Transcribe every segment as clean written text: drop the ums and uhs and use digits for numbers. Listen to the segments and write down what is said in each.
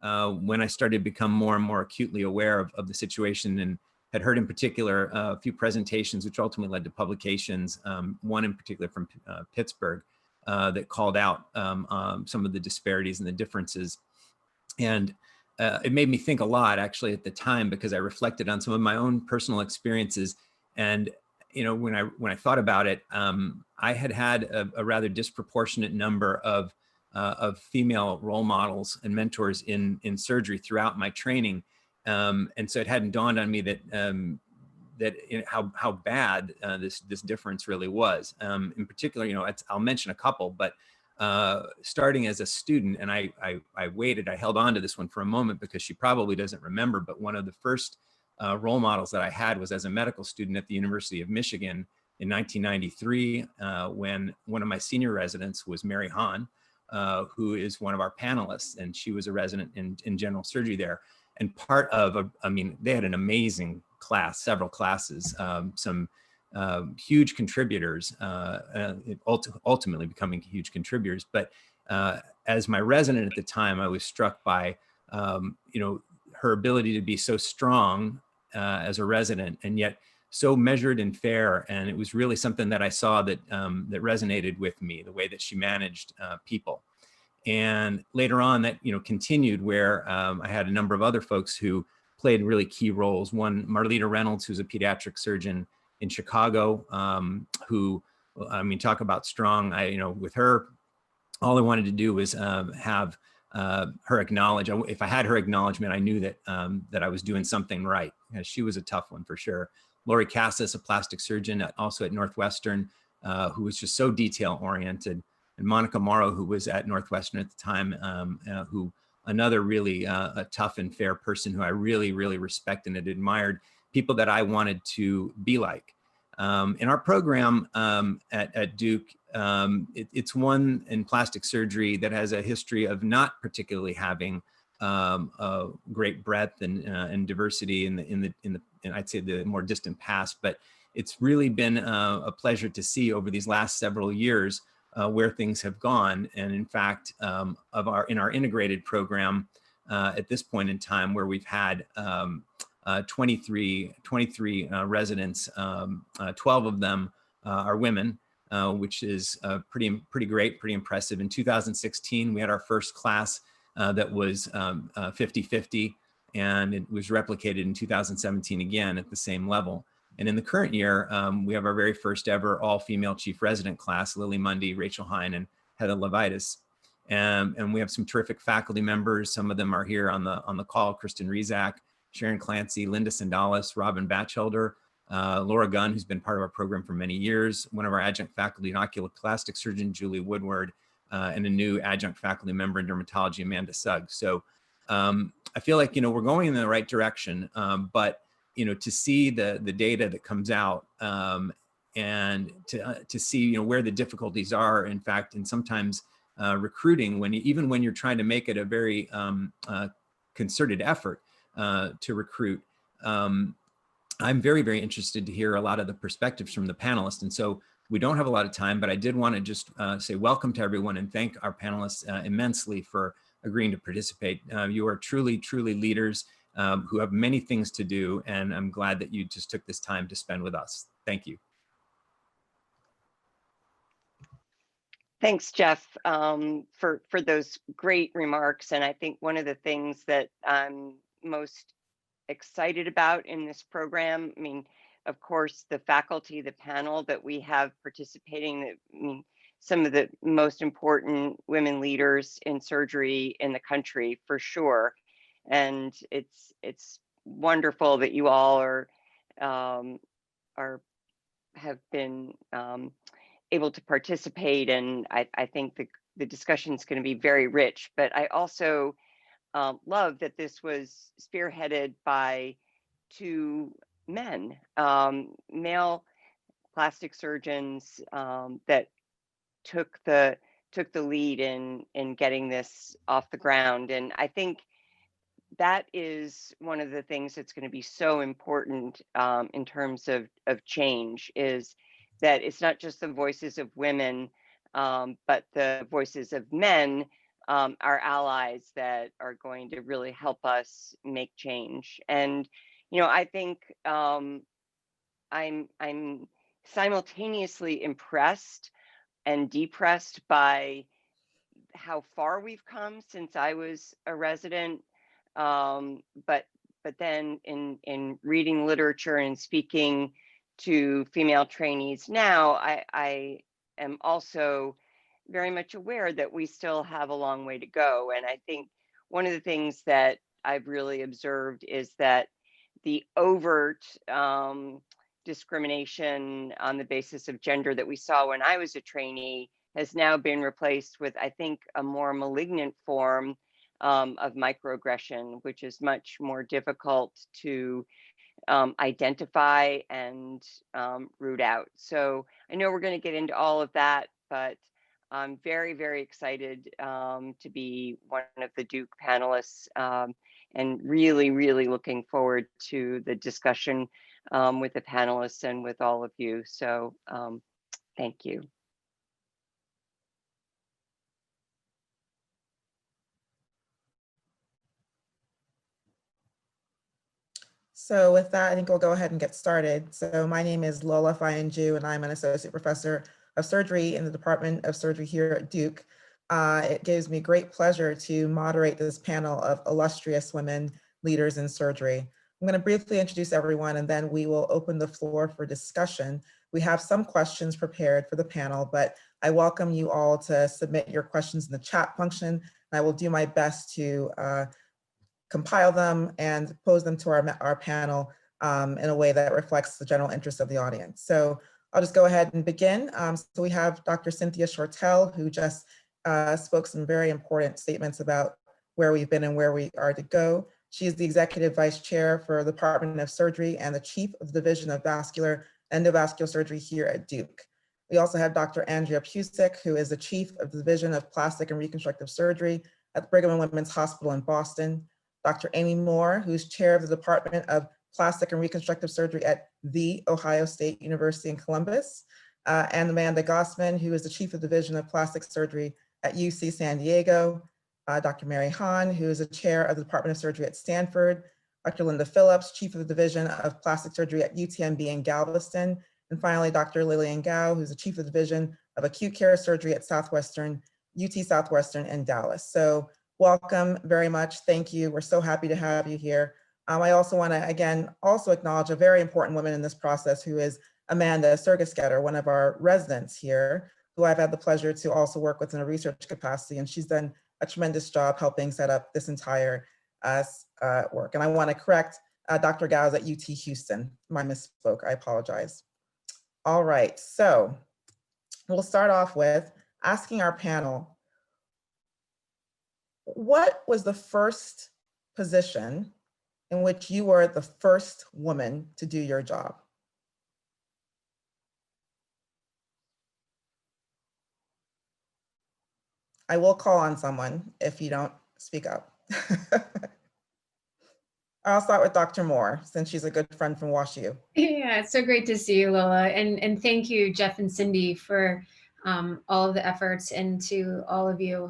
when I started to become more and more acutely aware of the situation, and had heard in particular a few presentations which ultimately led to publications, one in particular from Pittsburgh, that called out some of the disparities and the differences. And it made me think a lot actually at the time, because I reflected on some of my own personal experiences. And when I thought about it, I had a rather disproportionate number of female role models and mentors in surgery throughout my training, and so it hadn't dawned on me that how bad this difference really was. In particular, I'll mention a couple, but starting as a student, and I held on to this one for a moment because she probably doesn't remember, but one of the first role models that I had was as a medical student at the University of Michigan in 1993, when one of my senior residents was Mary Hahn, who is one of our panelists, and she was a resident in general surgery there. And part of, they had an amazing class, several classes, some huge contributors, ultimately becoming huge contributors. But as my resident at the time, I was struck by, her ability to be so strong as a resident, and yet so measured and fair. And it was really something that I saw that that resonated with me, the way that she managed people. And later on, that continued, where I had a number of other folks who played really key roles. One, Marlena Reynolds, who's a pediatric surgeon in Chicago, who, talk about strong. With her, all I wanted to do was have her acknowledge. If I had her acknowledgement, I knew that that I was doing something right. She was a tough one for sure. Lori Cassis, a plastic surgeon also at Northwestern, who was just so detail oriented. And Monica Morrow, who was at Northwestern at the time, who another really a tough and fair person who I really, really respected and admired, people that I wanted to be like. In our program at Duke, it's one in plastic surgery that has a history of not particularly having a great breadth and diversity in I'd say the more distant past, but it's really been a pleasure to see over these last several years where things have gone. And in fact, in our integrated program at this point in time, where we've had 23 residents, 12 of them are women, which is pretty great, pretty impressive. In 2016, we had our first class that was 50-50, and it was replicated in 2017 again at the same level. And in the current year, we have our very first ever all-female chief resident class: Lily Mundy, Rachel Hine, and Heather Levitas. And we have some terrific faculty members. Some of them are here on the call: Kristen Rizak, Sharon Clancy, Linda Sandalis, Robin Batchelder, Laura Gunn, who's been part of our program for many years, one of our adjunct faculty, an oculoplastic surgeon, Julie Woodward, and a new adjunct faculty member in dermatology, Amanda Sugg. So I feel like, we're going in the right direction, but to see the data that comes out, and to see where the difficulties are, in fact, and sometimes recruiting, even when you're trying to make it a very concerted effort to recruit. I'm very, very interested to hear a lot of the perspectives from the panelists. And so we don't have a lot of time, but I did want to just say welcome to everyone and thank our panelists immensely for agreeing to participate. You are truly, truly leaders who have many things to do, and I'm glad that you just took this time to spend with us. Thank you. Thanks, Jeff, for those great remarks. And I think one of the things that I'm most excited about in this program, of course, the faculty, the panel that we have participating, some of the most important women leaders in surgery in the country, for sure. And it's wonderful that you all have been able to participate, and I think the discussion is going to be very rich. But I also love that this was spearheaded by two men, male plastic surgeons, that took the lead in getting this off the ground. And I think that is one of the things that's going to be so important in terms of change, is that it's not just the voices of women, but the voices of men our allies that are going to really help us make change. And, I think I'm simultaneously impressed and depressed by how far we've come since I was a resident. But then in reading literature and speaking to female trainees now, I am also very much aware that we still have a long way to go. And I think one of the things that I've really observed is that the overt discrimination on the basis of gender that we saw when I was a trainee has now been replaced with, I think, a more malignant form of microaggression, which is much more difficult to identify and root out. So I know we're going to get into all of that, but I'm very, very excited to be one of the Duke panelists, and really, really looking forward to the discussion with the panelists and with all of you. So thank you. So with that, I think we'll go ahead and get started. So my name is Lola Fayanju, and I'm an associate professor of surgery in the Department of Surgery here at Duke. It gives me great pleasure to moderate this panel of illustrious women leaders in surgery. I'm going to briefly introduce everyone, and then we will open the floor for discussion. We have some questions prepared for the panel, but I welcome you all to submit your questions in the chat function, and I will do my best to compile them and pose them to our panel in a way that reflects the general interest of the audience. So I'll just go ahead and begin. So we have Dr. Cynthia Shortell, who just spoke some very important statements about where we've been and where we are to go. She is the Executive Vice Chair for the Department of Surgery and the Chief of the Division of Vascular Endovascular Surgery here at Duke. We also have Dr. Andrea Pusick, who is the Chief of the Division of Plastic and Reconstructive Surgery at the Brigham and Women's Hospital in Boston. Dr. Amy Moore, who's chair of the Department of Plastic and Reconstructive Surgery at The Ohio State University in Columbus, and Amanda Gossman, who is the chief of the division of plastic surgery at UC San Diego, Dr. Mary Hahn, who is the chair of the Department of Surgery at Stanford, Dr. Linda Phillips, chief of the division of plastic surgery at UTMB in Galveston, and finally, Dr. Lillian Gao, who's the chief of the division of acute care surgery at UT Southwestern in Dallas. So welcome very much. Thank you. We're so happy to have you here. I also want to, again, also acknowledge a very important woman in this process, who is Amanda Sergesketter, one of our residents here, who I've had the pleasure to also work with in a research capacity. And she's done a tremendous job helping set up this entire work. And I want to correct Dr. Gow's at UT Houston. I misspoke. I apologize. All right. So we'll start off with asking our panel, what was the first position in which you were the first woman to do your job? I will call on someone if you don't speak up. I'll start with Dr. Moore, since she's a good friend from WashU. Yeah, it's so great to see you, Lola. And thank you, Jeff and Cindy, for all of the efforts, and to all of you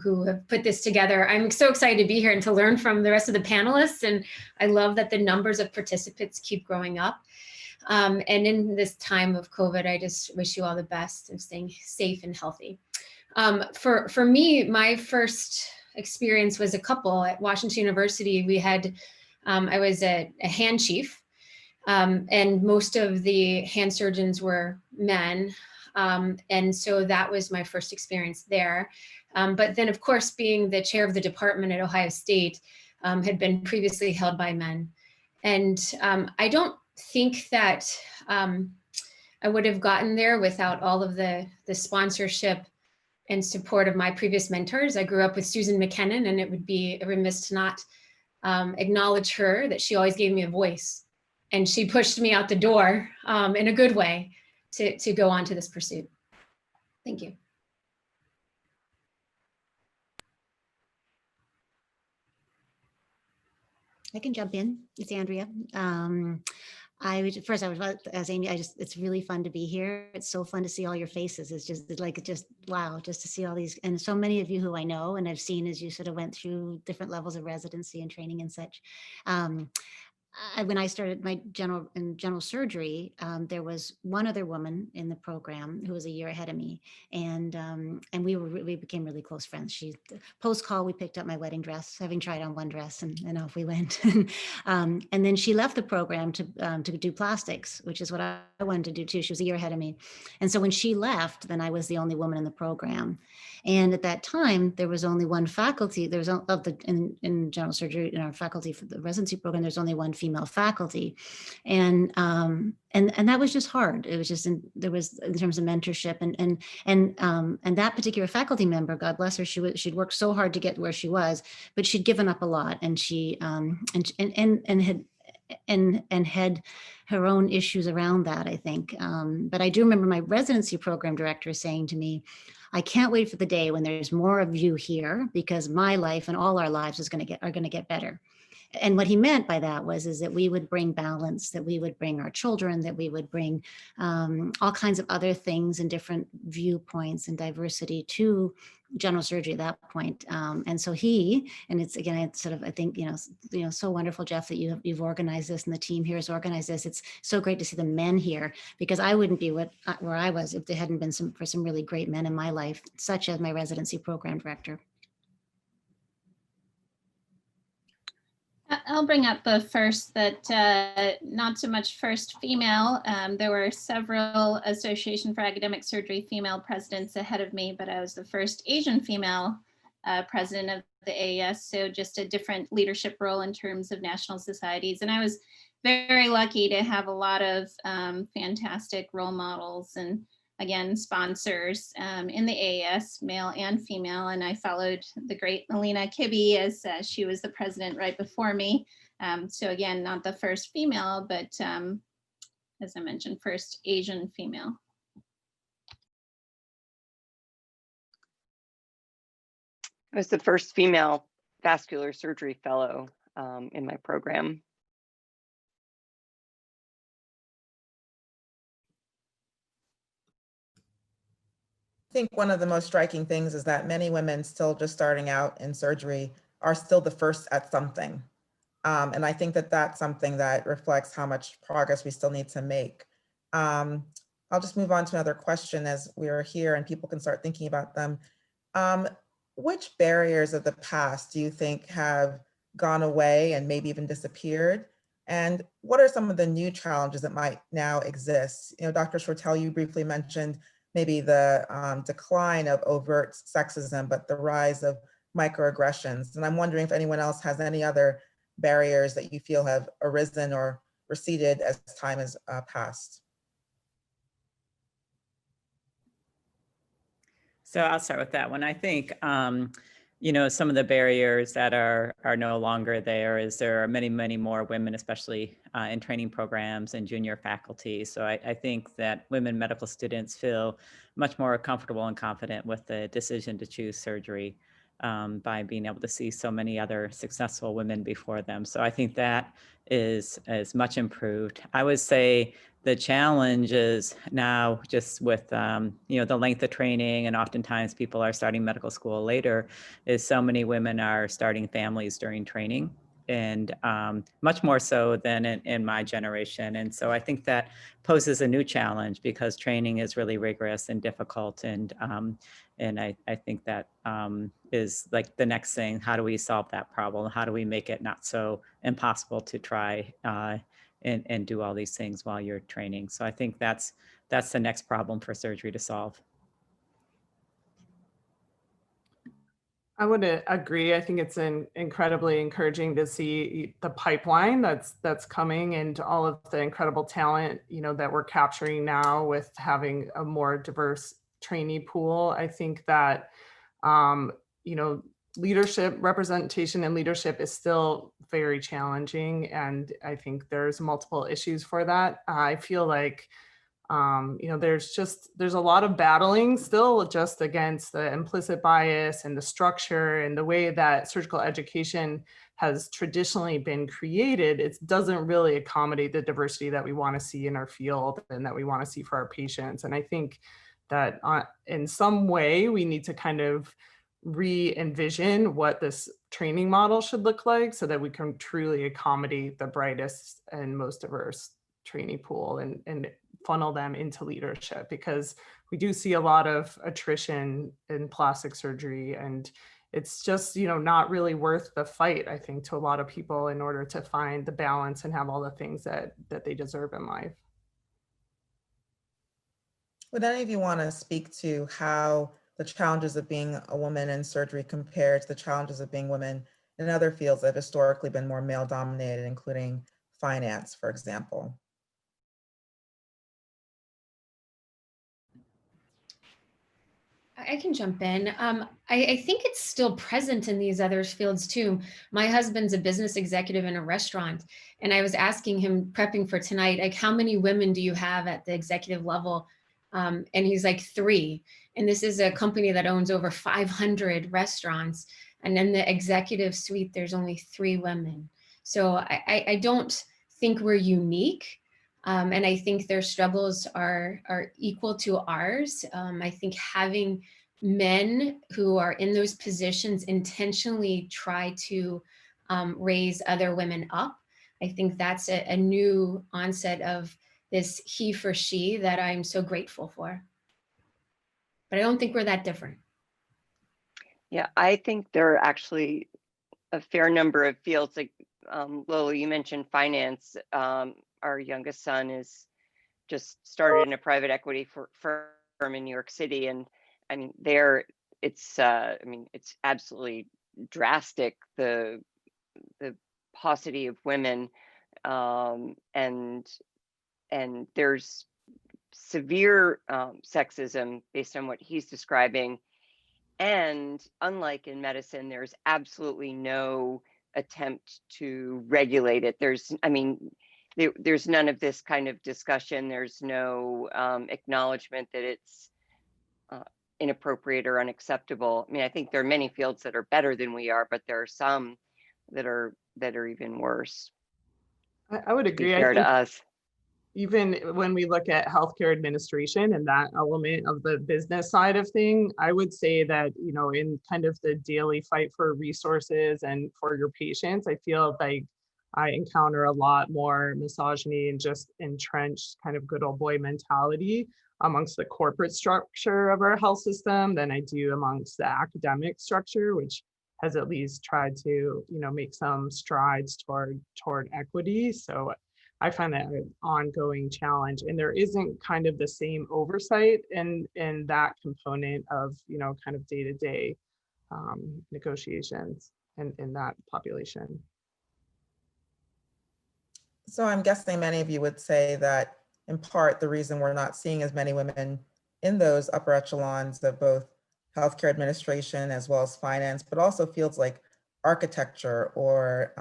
who have put this together. I'm so excited to be here and to learn from the rest of the panelists. And I love that the numbers of participants keep growing up. And in this time of COVID, I just wish you all the best and staying safe and healthy. For me, my first experience was a couple at Washington University. We had, I was a hand chief, and most of the hand surgeons were men. And so that was my first experience there. But then, of course, being the chair of the department at Ohio State had been previously held by men. And I don't think that I would have gotten there without all of the sponsorship and support of my previous mentors. I grew up with Susan McKinnon, and it would be remiss to not acknowledge her, that she always gave me a voice. And she pushed me out the door in a good way to go on to this pursuit. Thank you. I can jump in. It's Andrea. First, as Amy, it's really fun to be here. It's so fun to see all your faces. It's just wow, just to see all these, and so many of you who I know and I've seen as you sort of went through different levels of residency and training and such. When I started my general surgery, there was one other woman in the program who was a year ahead of me, and we became really close friends. She post call, we picked up my wedding dress, having tried on one dress, and off we went. And then she left the program to do plastics, which is what I wanted to do too. She was a year ahead of me, and so when she left, then I was the only woman in the program. And at that time, there was only one faculty. There was in general surgery in our faculty for the residency program. There's only one female faculty, and that was just hard. It was just there was in terms of mentorship and that particular faculty member, God bless her, she'd worked so hard to get where she was, but she'd given up a lot, and she had her own issues around that, I think. But I do remember my residency program director saying to me, "I can't wait for the day when there's more of you here, because my life and all our lives are going to get better." And what he meant by that is that we would bring balance, that we would bring our children, that we would bring all kinds of other things and different viewpoints and diversity to general surgery at that point. And so it's sort of, I think, so wonderful, Jeff, that you've organized this and the team here has organized this. It's so great to see the men here, because I wouldn't be where I was if there hadn't been some really great men in my life, such as my residency program director. I'll bring up the first that not so much first female. There were several Association for Academic Surgery female presidents ahead of me, but I was the first Asian female president of the AAS. So just a different leadership role in terms of national societies. And I was very lucky to have a lot of fantastic role models and, again, sponsors in the AAS, male and female. And I followed the great Melina Kibbe as she was the president right before me. So again, not the first female, but as I mentioned, first Asian female. I was the first female vascular surgery fellow in my program. I think one of the most striking things is that many women still just starting out in surgery are still the first at something. And I think that that's something that reflects how much progress we still need to make. I'll just move on to another question as we are here and people can start thinking about them. Which barriers of the past do you think have gone away and maybe even disappeared? And what are some of the new challenges that might now exist? Dr. Shortell, you briefly mentioned maybe the decline of overt sexism, but the rise of microaggressions. And I'm wondering if anyone else has any other barriers that you feel have arisen or receded as time has passed. So I'll start with that one. I think, some of the barriers that are no longer there is there are many, many more women, especially in training programs and junior faculty. So I think that women medical students feel much more comfortable and confident with the decision to choose surgery by being able to see so many other successful women before them. So I think that is much improved. I would say the challenge is now just with, the length of training, and oftentimes people are starting medical school later, is so many women are starting families during training, and much more so than in my generation. And so I think that poses a new challenge because training is really rigorous and difficult. And I think that is like the next thing. How do we solve that problem? How do we make it not so impossible to try and do all these things while you're training? So I think that's the next problem for surgery to solve. I would agree. I think it's incredibly encouraging to see the pipeline that's coming and all of the incredible talent, that we're capturing now with having a more diverse trainee pool. I think that, leadership, representation and leadership is still very challenging. And I think there's multiple issues for that. I feel like, there's a lot of battling still just against the implicit bias and the structure and the way that surgical education has traditionally been created, it doesn't really accommodate the diversity that we want to see in our field and that we want to see for our patients. And I think that in some way we need to kind of re-envision what this training model should look like so that we can truly accommodate the brightest and most diverse trainee pool and funnel them into leadership, because we do see a lot of attrition in plastic surgery, and it's just, you know, not really worth the fight, I think, to a lot of people in order to find the balance and have all the things that they deserve in life. Would any of you want to speak to how the challenges of being a woman in surgery compare to the challenges of being women in other fields that have historically been more male dominated, including finance, for example? I can jump in. I think it's still present in these other fields too. My husband's a business executive in a restaurant, and I was asking him, prepping for tonight, like, how many women do you have at the executive level? And he's like 3. And this is a company that owns over 500 restaurants. And in the executive suite, there's only 3 women. So I don't think we're unique. And I think their struggles are equal to ours. I think having men who are in those positions intentionally try to raise other women up, I think that's a new onset of this he for she that I'm so grateful for. But I don't think we're that different. Yeah, I think there are actually a fair number of fields, like Lola, you mentioned finance. Our youngest son is just started in a private equity firm in New York City, and I mean, there it's it's absolutely drastic, the paucity of women, and there's severe sexism based on what he's describing. And unlike in medicine, there's absolutely no attempt to regulate it. There's none of this kind of discussion. There's no acknowledgement that it's inappropriate or unacceptable. I mean, I think there are many fields that are better than we are, but there are some that are even worse. I would agree. Fair to us. Even when we look at healthcare administration and that element of the business side of thing, I would say that, you know, in kind of the daily fight for resources and for your patients, I feel like I encounter a lot more misogyny and just entrenched kind of good old boy mentality amongst the corporate structure of our health system than I do amongst the academic structure, which has at least tried to, you know, make some strides toward equity. So I find that an ongoing challenge, and there isn't kind of the same oversight in that component of, you know, kind of day-to-day negotiations in that population. So I'm guessing many of you would say that in part, the reason we're not seeing as many women in those upper echelons of both healthcare administration as well as finance, but also fields like architecture or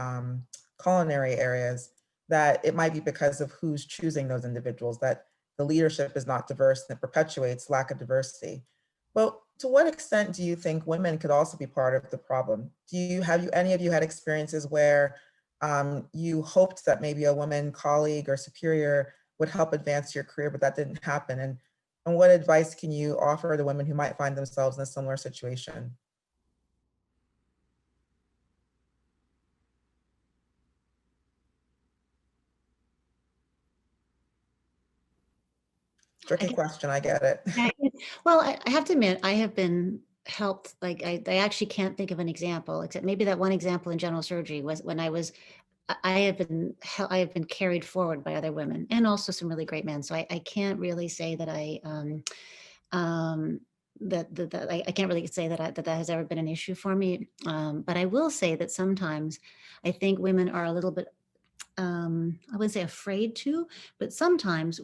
culinary areas, that it might be because of who's choosing those individuals, that the leadership is not diverse and it perpetuates lack of diversity. Well, to what extent do you think women could also be part of the problem? Have any of you had experiences where you hoped that maybe a woman colleague or superior would help advance your career, but that didn't happen? And what advice can you offer the women who might find themselves in a similar situation? Tricky question, I get it. Well, I have to admit, I have been helped, like I actually can't think of an example, except maybe that one example in general surgery was when I have been carried forward by other women and also some really great men. So I can't really say that I can't really say that has ever been an issue for me. But I will say that sometimes I think women are a little bit, I wouldn't say afraid to, but sometimes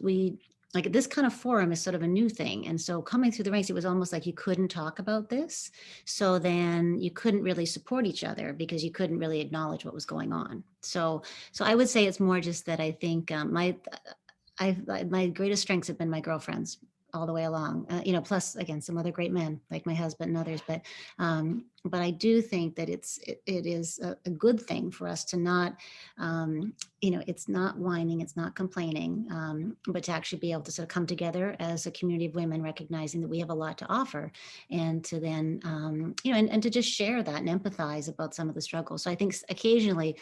like this kind of forum is sort of a new thing. And so coming through the ranks, it was almost like you couldn't talk about this. So then you couldn't really support each other because you couldn't really acknowledge what was going on. So I would say it's more just that I think my greatest strengths have been my girlfriends all the way along, you know, plus again, some other great men like my husband and others. But But I do think that it is a good thing for us to not, it's not whining, it's not complaining, but to actually be able to sort of come together as a community of women, recognizing that we have a lot to offer, and to then, and to just share that and empathize about some of the struggles. So I think occasionally,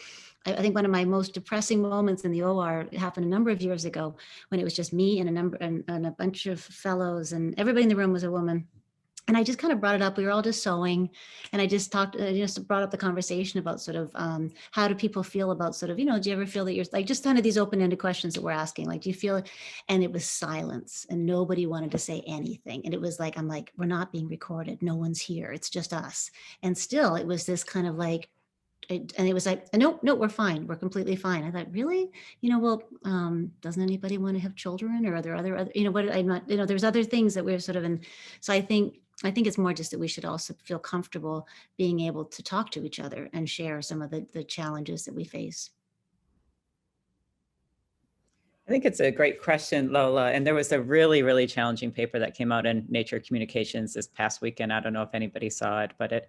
I think one of my most depressing moments in the OR happened a number of years ago, when it was just me and a bunch of fellows, and everybody in the room was a woman. And I just kind of brought it up. We were all just sewing, and I just brought up the conversation about sort of how do people feel about sort of, do you ever feel that you're like, just kind of these open-ended questions that we're asking, like, do you feel, and it was silence, and nobody wanted to say anything. And it was like, I'm like, we're not being recorded. No one's here. It's just us. And still it was this kind of like, and it was like, no, we're fine. We're completely fine. I thought, really? Doesn't anybody want to have children? Or are there other, what I'm not, there's other things that we're sort of in. So I think it's more just that we should also feel comfortable being able to talk to each other and share some of the challenges that we face. I think it's a great question, Lola. And there was a really, really challenging paper that came out in Nature Communications this past weekend. I don't know if anybody saw it, but it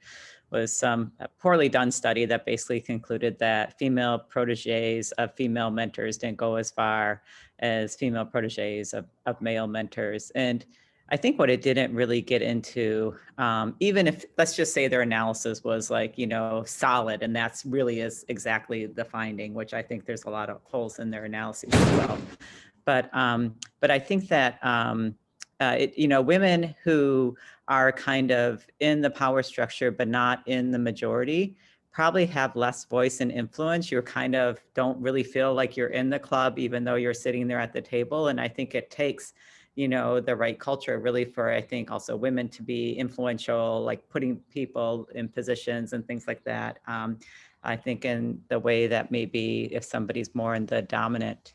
was a poorly done study that basically concluded that female proteges of female mentors didn't go as far as female proteges of male mentors. And I think what it didn't really get into, even if, let's just say their analysis was like, solid, and that's really is exactly the finding, which I think there's a lot of holes in their analysis as well. But I think that, women who are kind of in the power structure, but not in the majority, probably have less voice and influence. You kind of don't really feel like you're in the club, even though you're sitting there at the table. And I think it takes the right culture really for, I think, also women to be influential, like putting people in positions and things like that. I think in the way that maybe if somebody's more in the dominant,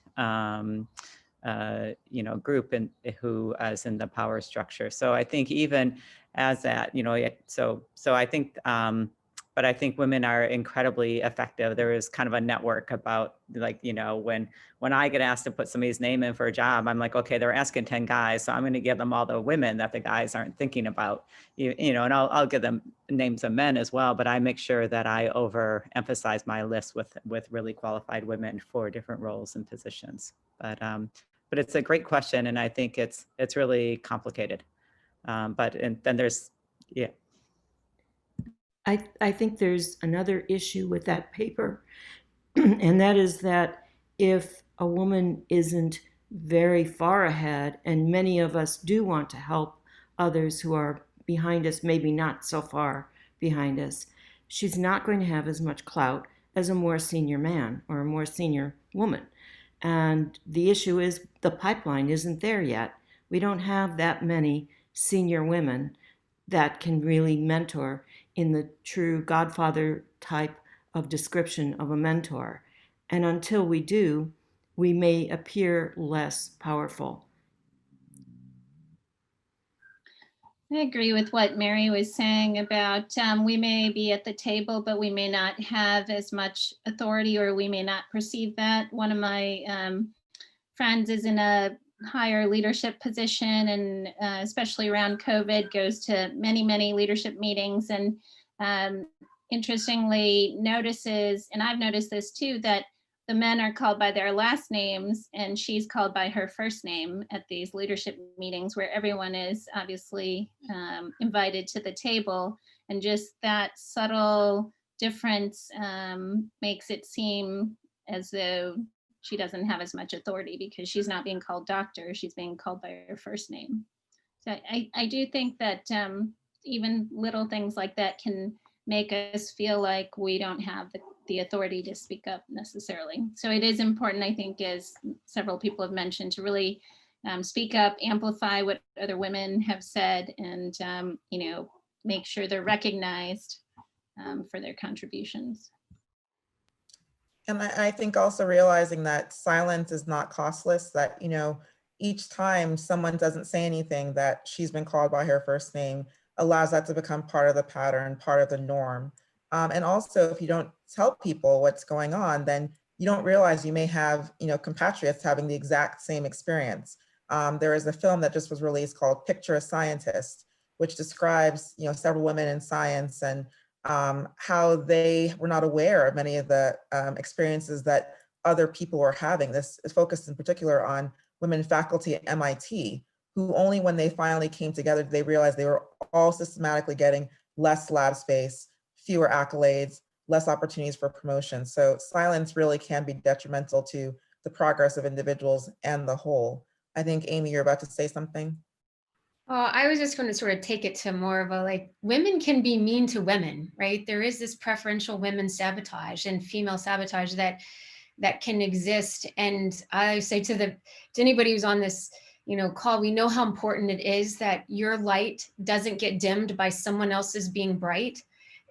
group and who is in the power structure. So I think even as that, so I think, but I think women are incredibly effective. There is kind of a network about like, when I get asked to put somebody's name in for a job, I'm like, okay, they're asking 10 guys. So I'm going to give them all the women that the guys aren't thinking about, and I'll give them names of men as well. But I make sure that I overemphasize my list with really qualified women for different roles and positions. But it's a great question. And I think it's really complicated. And then there's, yeah. I think there's another issue with that paper, and that is that if a woman isn't very far ahead, and many of us do want to help others who are behind us, maybe not so far behind us, she's not going to have as much clout as a more senior man or a more senior woman. And the issue is the pipeline isn't there yet. We don't have that many senior women that can really mentor in the true Godfather type of description of a mentor. And until we do, we may appear less powerful. I agree with what Mary was saying about we may be at the table, but we may not have as much authority, or we may not perceive that. One of my friends is in a higher leadership position, and especially around COVID, goes to many leadership meetings, and interestingly notices, and I've noticed this too, that the men are called by their last names and she's called by her first name at these leadership meetings where everyone is obviously invited to the table. And just that subtle difference makes it seem as though she doesn't have as much authority because she's not being called doctor, she's being called by her first name. So I do think that even little things like that can make us feel like we don't have the authority to speak up necessarily. So it is important, I think, as several people have mentioned, to really speak up, amplify what other women have said, and make sure they're recognized for their contributions. And I think also realizing that silence is not costless, that, each time someone doesn't say anything that she's been called by her first name allows that to become part of the pattern, part of the norm. And also, if you don't tell people what's going on, then you don't realize you may have, compatriots having the exact same experience. There is a film that just was released called Picture a Scientist, which describes, several women in science and how they were not aware of many of the experiences that other people were having. This is focused in particular on women faculty at MIT, who only when they finally came together, they realized they were all systematically getting less lab space, fewer accolades, less opportunities for promotion. So silence really can be detrimental to the progress of individuals and the whole. I think, Amy, you're about to say something. I was just going to sort of take it to more of a like, women can be mean to women, right? There is this preferential women sabotage and female sabotage that can exist. And I say to anybody who's on this, call, we know how important it is that your light doesn't get dimmed by someone else's being bright.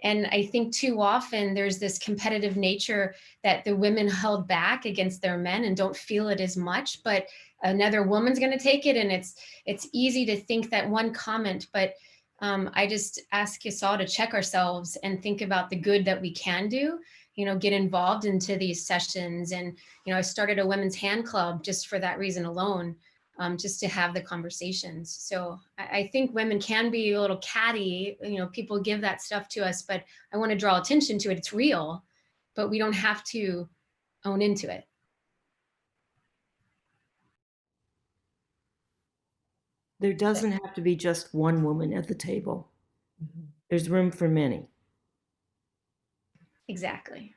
And I think too often there's this competitive nature that the women held back against their men and don't feel it as much, but another woman's going to take it. And it's easy to think that one comment, but I just ask us all to check ourselves and think about the good that we can do, get involved into these sessions. And, I started a women's hand club just for that reason alone, just to have the conversations. So I think women can be a little catty, people give that stuff to us, but I want to draw attention to it. It's real, but we don't have to own into it. There doesn't have to be just one woman at the table. Mhm. There's room for many. Exactly.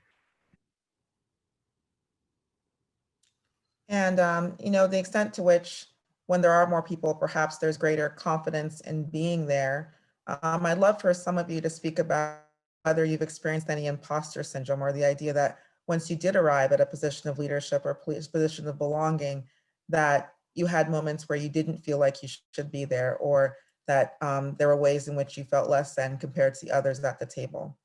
And, the extent to which when there are more people, perhaps there's greater confidence in being there. I'd love for some of you to speak about whether you've experienced any imposter syndrome, or the idea that once you did arrive at a position of leadership or position of belonging, that you had moments where you didn't feel like you should be there, or that there were ways in which you felt less than compared to the others at the table.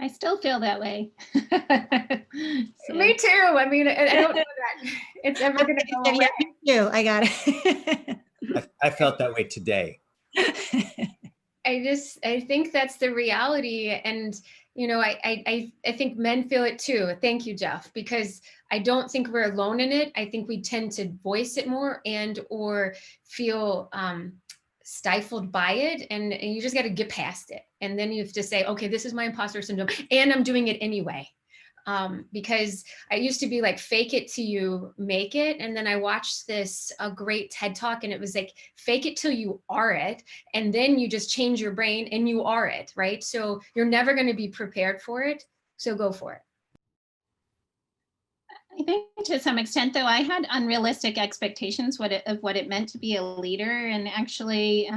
I still feel that way. So- Me too. I mean, I don't know that it's ever going to go away. Yeah, me too. I got it. I felt that way today. I think that's the reality. And, I think men feel it too. Thank you, Jeff, because I don't think we're alone in it. I think we tend to voice it more and or feel stifled by it. And you just got to get past it. And then you have to say, okay, this is my imposter syndrome and I'm doing it anyway. Because I used to be like, fake it till you make it. And then I watched a great TED Talk and it was like, fake it till you are it. And then you just change your brain and you are it, right? So you're never going to be prepared for it. So go for it. I think to some extent, though, I had unrealistic expectations of what it meant to be a leader. And actually,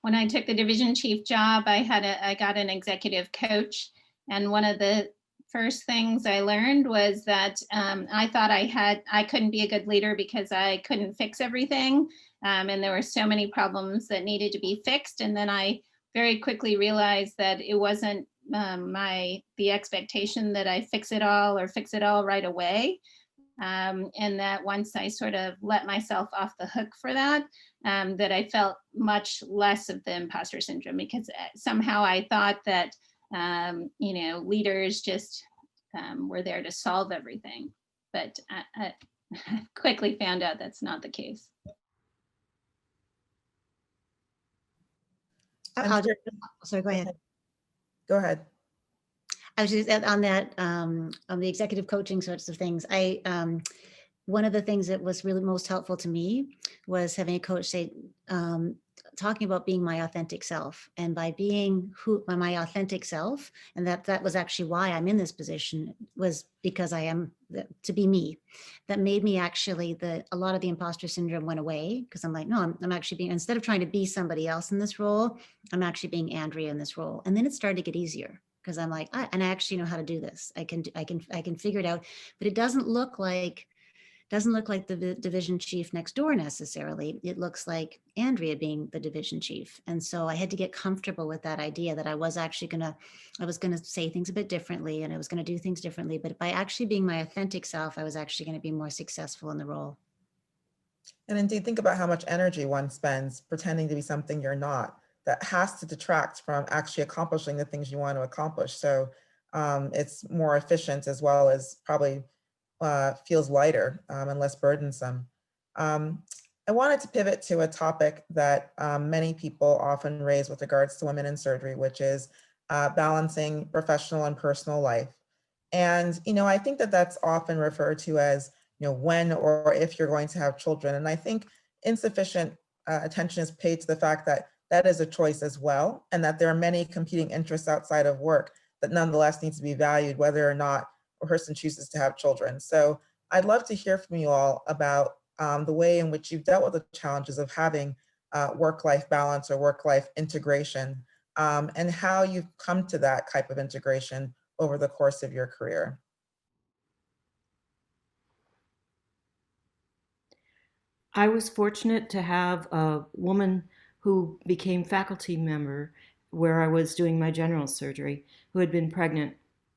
when I took the division chief job, I got an executive coach. And one of the first things I learned was that I thought I couldn't be a good leader because I couldn't fix everything. And there were so many problems that needed to be fixed. And then I very quickly realized that it wasn't the expectation that I fix it all right away. And that once I sort of let myself off the hook for that, that I felt much less of the imposter syndrome, because somehow I thought that, leaders just were there to solve everything. But I quickly found out that's not the case. Sorry, go ahead. Go ahead. I was just on that, on the executive coaching sorts of things. One of the things that was really most helpful to me was having a coach say, talking about being my authentic self, and by being my authentic self, and that was actually why I'm in this position, was because I am to be me. That made me actually, a lot of the imposter syndrome went away, because I'm like, no, I'm actually being, instead of trying to be somebody else in this role, I'm actually being Andrea in this role. And then it started to get easier, because I'm like, and I actually know how to do this. I can figure it out, but it doesn't look like the division chief next door necessarily. It looks like Andrea being the division chief. And so I had to get comfortable with that idea that I was going to say things a bit differently, and I was going to do things differently. But by actually being my authentic self, I was actually going to be more successful in the role. And indeed, think about how much energy one spends pretending to be something you're not. That has to detract from actually accomplishing the things you want to accomplish. So it's more efficient, as well as probably feels lighter and less burdensome. I wanted to pivot to a topic that many people often raise with regards to women in surgery, which is balancing professional and personal life. And, I think that that's often referred to as, when or if you're going to have children. And I think insufficient attention is paid to the fact that that is a choice as well, and that there are many competing interests outside of work that nonetheless needs to be valued, whether or not a person chooses to have children. So I'd love to hear from you all about the way in which you've dealt with the challenges of having work-life balance or work-life integration, and how you've come to that type of integration over the course of your career. I was fortunate to have a woman who became faculty member where I was doing my general surgery, who had been pregnant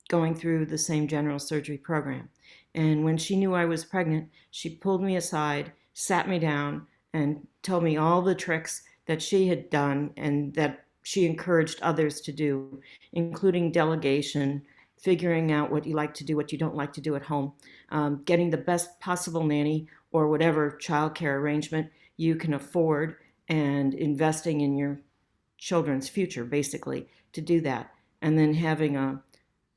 going through the same general surgery program. And when she knew I was pregnant, she pulled me aside, sat me down, and told me all the tricks that she had done and that she encouraged others to do, including delegation, figuring out what you like to do, what you don't like to do at home, getting the best possible nanny or whatever childcare arrangement you can afford, and investing in your children's future, basically, to do that. And then having a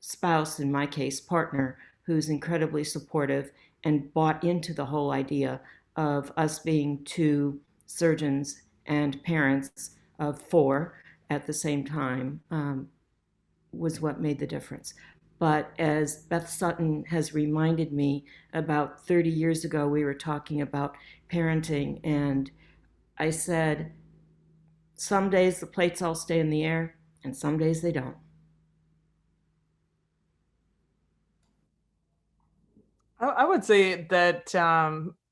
spouse, in my case, partner, who's incredibly supportive and bought into the whole idea of us being two surgeons and parents of four at the same time, was what made the difference. But as Beth Sutton has reminded me, about 30 years ago, we were talking about parenting, and I said, some days the plates all stay in the air, and some days they don't. I would say that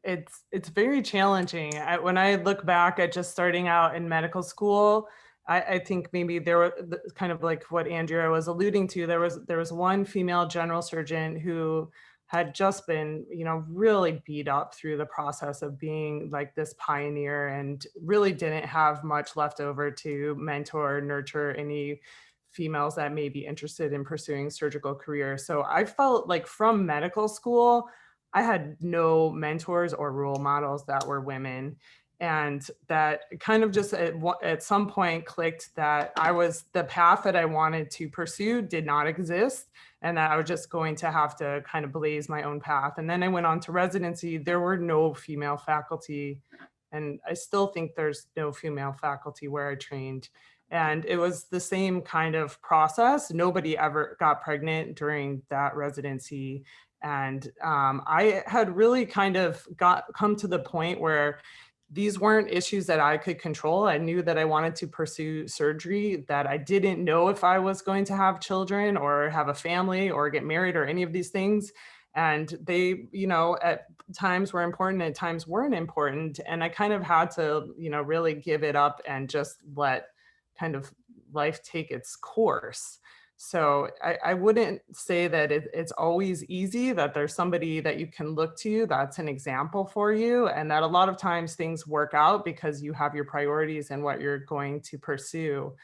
it's very challenging. When I look back at just starting out in medical school, I think maybe there were kind of like what Andrea was alluding to. There was one female general surgeon who had just been, really beat up through the process of being like this pioneer, and really didn't have much left over to mentor, nurture any females that may be interested in pursuing surgical careers. So I felt like from medical school, I had no mentors or role models that were women. And that kind of just at some point clicked that the path that I wanted to pursue did not exist, and that I was just going to have to kind of blaze my own path. And then I went on to residency. There were no female faculty, and I still think there's no female faculty where I trained. And it was the same kind of process. Nobody ever got pregnant during that residency. And I had really kind of come to the point where these weren't issues that I could control. I knew that I wanted to pursue surgery, that I didn't know if I was going to have children or have a family or get married or any of these things. And they, at times were important, at times weren't important. And I kind of had to, really give it up and just let kind of life take its course. So I wouldn't say that it's always easy, that there's somebody that you can look to that's an example for you, and that a lot of times things work out because you have your priorities and what you're going to pursue.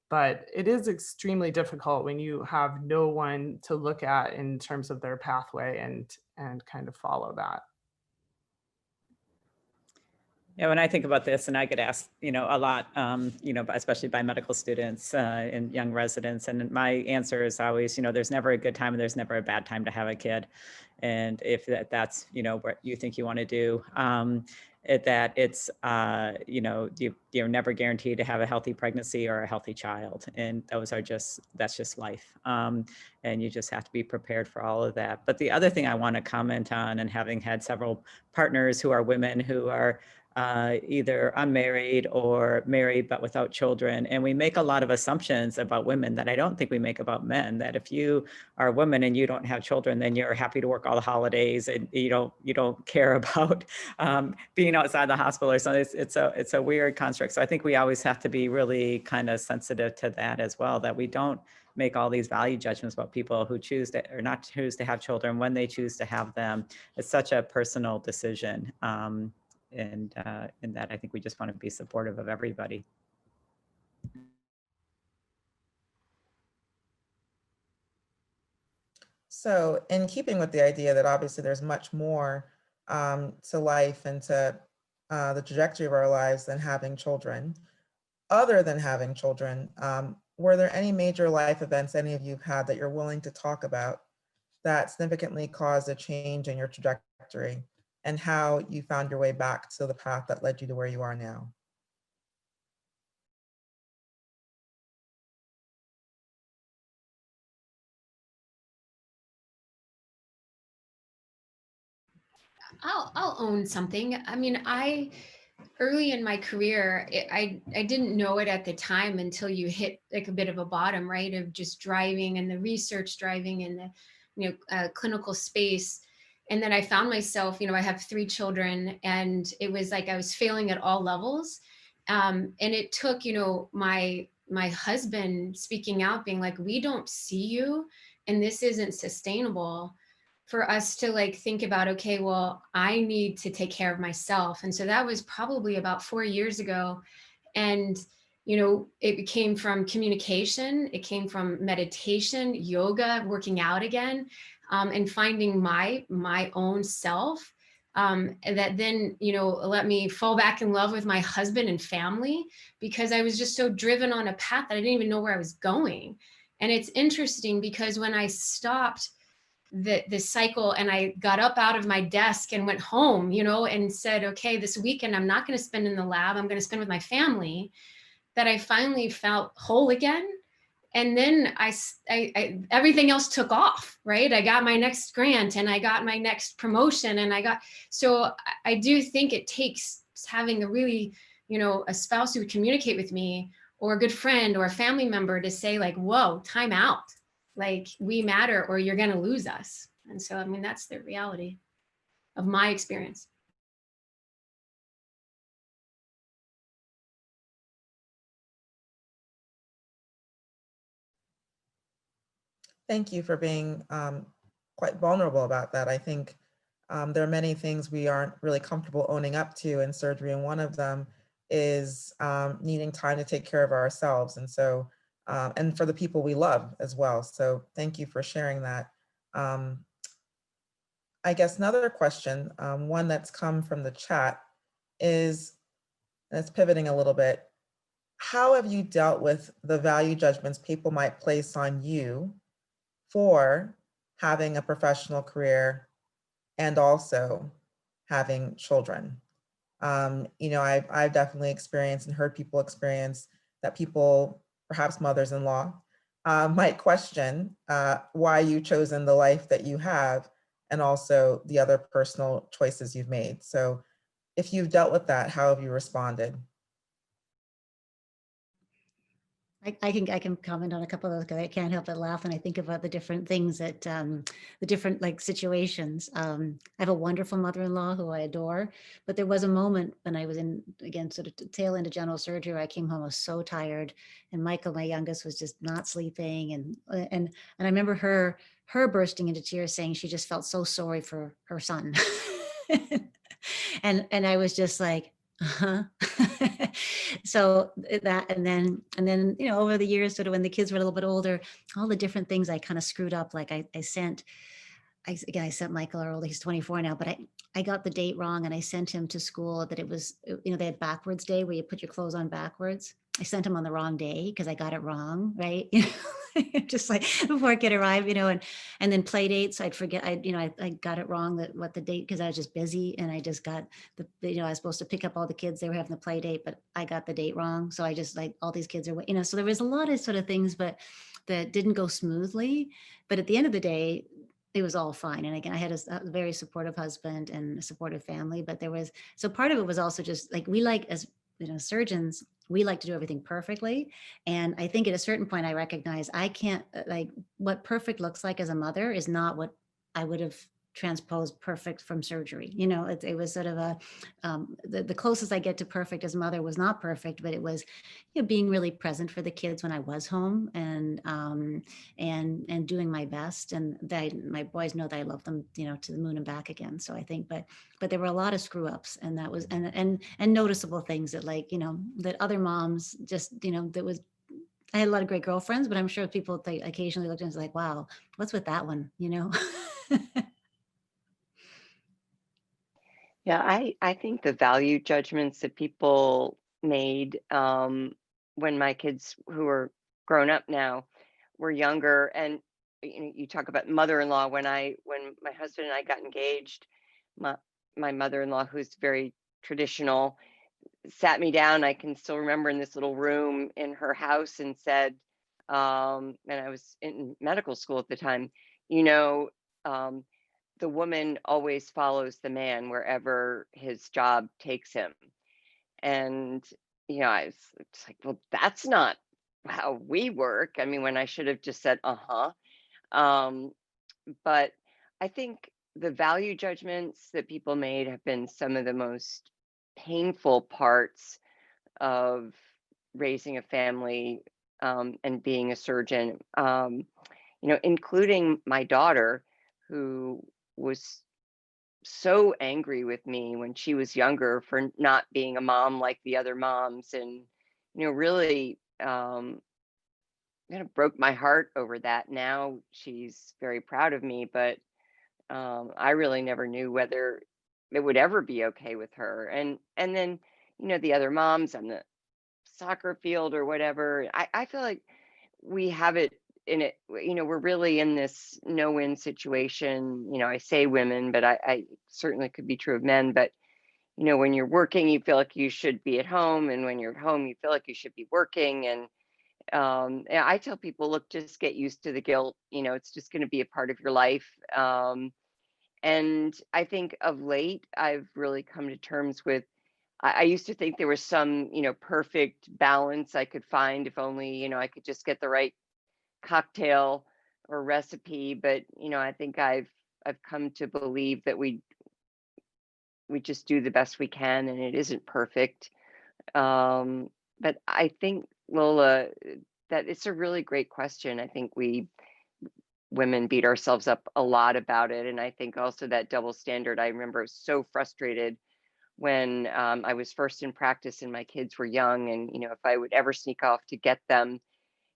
But it is extremely difficult when you have no one to look at in terms of their pathway and kind of follow that. Yeah, when I think about this, and I get asked, a lot, especially by medical students and young residents, and my answer is always, there's never a good time and there's never a bad time to have a kid. And if that's, what you think you want to do, you're never guaranteed to have a healthy pregnancy or a healthy child. And that's just life. And you just have to be prepared for all of that. But the other thing I want to comment on, and having had several partners who are women who are either unmarried or married but without children, and we make a lot of assumptions about women that I don't think we make about men. That if you are a woman and you don't have children, then you're happy to work all the holidays and you don't care about being outside the hospital or something. It's a weird construct. So I think we always have to be really kind of sensitive to that as well, that we don't make all these value judgments about people who choose to or not choose to have children when they choose to have them. It's such a personal decision. And that I think we just want to be supportive of everybody. So in keeping with the idea that obviously there's much more to life and to the trajectory of our lives than having children. Other than having children, were there any major life events any of you have had that you're willing to talk about that significantly caused a change in your trajectory and how you found your way back to the path that led you to where you are now? I'll own something. I mean, early in my career, I didn't know it at the time until you hit like a bit of a bottom, right? Of just driving and the research driving and the clinical space. And then I found myself, I have 3 children, and it was like I was failing at all levels. And it took, my husband speaking out, being like, we don't see you, and this isn't sustainable, for us to like think about, okay, well, I need to take care of myself. And so that was probably about 4 years ago. And, it came from communication, it came from meditation, yoga, working out again, and finding my own self. That then, let me fall back in love with my husband and family, because I was just so driven on a path that I didn't even know where I was going. And it's interesting because when I stopped the cycle and I got up out of my desk and went home, and said, okay, this weekend, I'm not going to spend in the lab, I'm going to spend with my family, that I finally felt whole again. And then I everything else took off, right? I got my next grant and I got my next promotion, and so I do think it takes having a really, a spouse who would communicate with me, or a good friend or a family member, to say like, whoa, time out. Like, we matter or you're going to lose us. And so, I mean, that's the reality of my experience. Thank you for being quite vulnerable about that. I think there are many things we aren't really comfortable owning up to in surgery, and one of them is needing time to take care of ourselves, and so and for the people we love as well. So thank you for sharing that. I guess another question, one that's come from the chat, is, and it's pivoting a little bit, how have you dealt with the value judgments people might place on you for having a professional career and also having children? I've definitely experienced and heard people experience that people, perhaps mothers-in-law, might question why you've chosen the life that you have, and also the other personal choices you've made. So if you've dealt with that, how have you responded? I can comment on a couple of those, because I can't help but laugh when I think about the different things that the different like situations. I have a wonderful mother-in-law who I adore, but there was a moment when I was in, again, sort of tail end of general surgery, where I came home, I was so tired, and Michael, my youngest, was just not sleeping, and I remember her bursting into tears, saying she just felt so sorry for her son. and I was just like, uh-huh. So that, and then, over the years, sort of when the kids were a little bit older, all the different things I kind of screwed up. Like I sent Michael, our oldest, he's 24 now, but I got the date wrong, and I sent him to school that it was, they had backwards day where you put your clothes on backwards. I sent him on the wrong day because I got it wrong, right? Just like before it could arrive, and then play dates, I'd forget, I got it wrong, that what the date, because I was just busy, and I just got I was supposed to pick up all the kids, they were having the play date, but I got the date wrong. So I just, like, all these kids are, so there was a lot of sort of things, but that didn't go smoothly. But at the end of the day, it was all fine. And again, I had a very supportive husband and a supportive family, but so part of it was also just like, we like, as surgeons, we like to do everything perfectly. And I think at a certain point I recognize I can't, like, what perfect looks like as a mother is not what I would have transposed perfect from surgery. It was sort of the closest I get to perfect as a mother was not perfect, but it was, being really present for the kids when I was home, and doing my best. And my boys know that I love them, to the moon and back again. So I think, but there were a lot of screw ups, and that was, and noticeable things that, like, that other moms just, that was, I had a lot of great girlfriends, but I'm sure people, they occasionally looked and was like, wow, what's with that one, Yeah, I think the value judgments that people made when my kids, who are grown up now, were younger, and you talk about mother-in-law. When my husband and I got engaged, my my mother-in-law, who's very traditional, sat me down. I can still remember, in this little room in her house, and said, and I was in medical school at the time, you know, um, the woman always follows the man wherever his job takes him. And, it's like, well, that's not how we work. I mean, when I should have just said, uh-huh. Um, but I think the value judgments that people made have been some of the most painful parts of raising a family, and being a surgeon, including my daughter, who was so angry with me when she was younger for not being a mom like the other moms, and really kind of broke my heart over that. Now she's very proud of me, but I really never knew whether it would ever be okay with her. And then the other moms on the soccer field or whatever. I feel like we have it in it. We're really in this no-win situation. I say women, but I certainly could be true of men. But when you're working, you feel like you should be at home, and when you're at home, you feel like you should be working. And I tell people, look, just get used to the guilt. It's just going to be a part of your life. And I think of late, I've really come to terms with, I used to think there was some, perfect balance I could find if only, I could just get the right cocktail or recipe. But, I think I've come to believe that we just do the best we can, and it isn't perfect. But I think, Lola, that it's a really great question. I think we women beat ourselves up a lot about it. And I think also that double standard. I remember I was so frustrated when I was first in practice and my kids were young, and if I would ever sneak off to get them,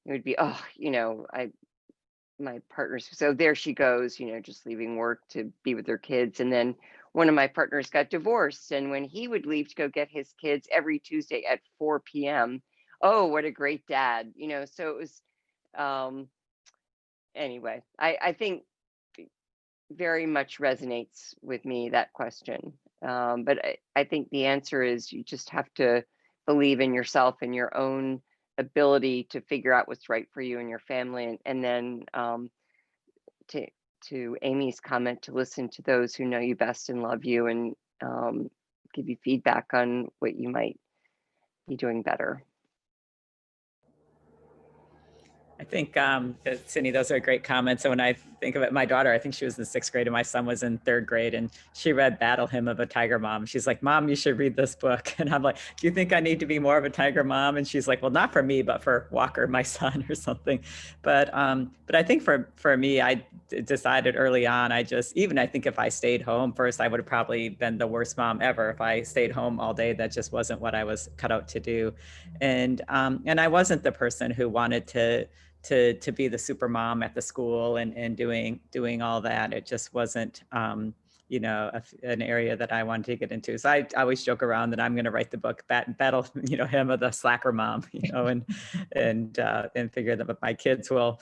it would be, my partners, so there she goes, just leaving work to be with their kids. And then one of my partners got divorced, and when he would leave to go get his kids every Tuesday at 4 p.m., oh, what a great dad. So it was, anyway, I think very much resonates with me, that question. But I think the answer is, you just have to believe in yourself and your own ability to figure out what's right for you and your family. And then to Amy's comment, to listen to those who know you best and love you, and give you feedback on what you might be doing better. I think, Cindy, those are great comments. So when I think of it, my daughter, I think she was in 6th grade and my son was in 3rd grade, and she read Battle Hymn of a Tiger Mom. She's like, Mom, you should read this book. And I'm like, do you think I need to be more of a tiger mom? And she's like, well, not for me, but for Walker, my son, or something. But I think for me, I decided early on, I think if I stayed home first, I would have probably been the worst mom ever. If I stayed home all day, that just wasn't what I was cut out to do. And I wasn't the person who wanted to be the super mom at the school and doing all that. It just wasn't, an area that I wanted to get into. So I always joke around that I'm going to write the book Battle, Hymn of the Slacker Mom, and figure that my kids will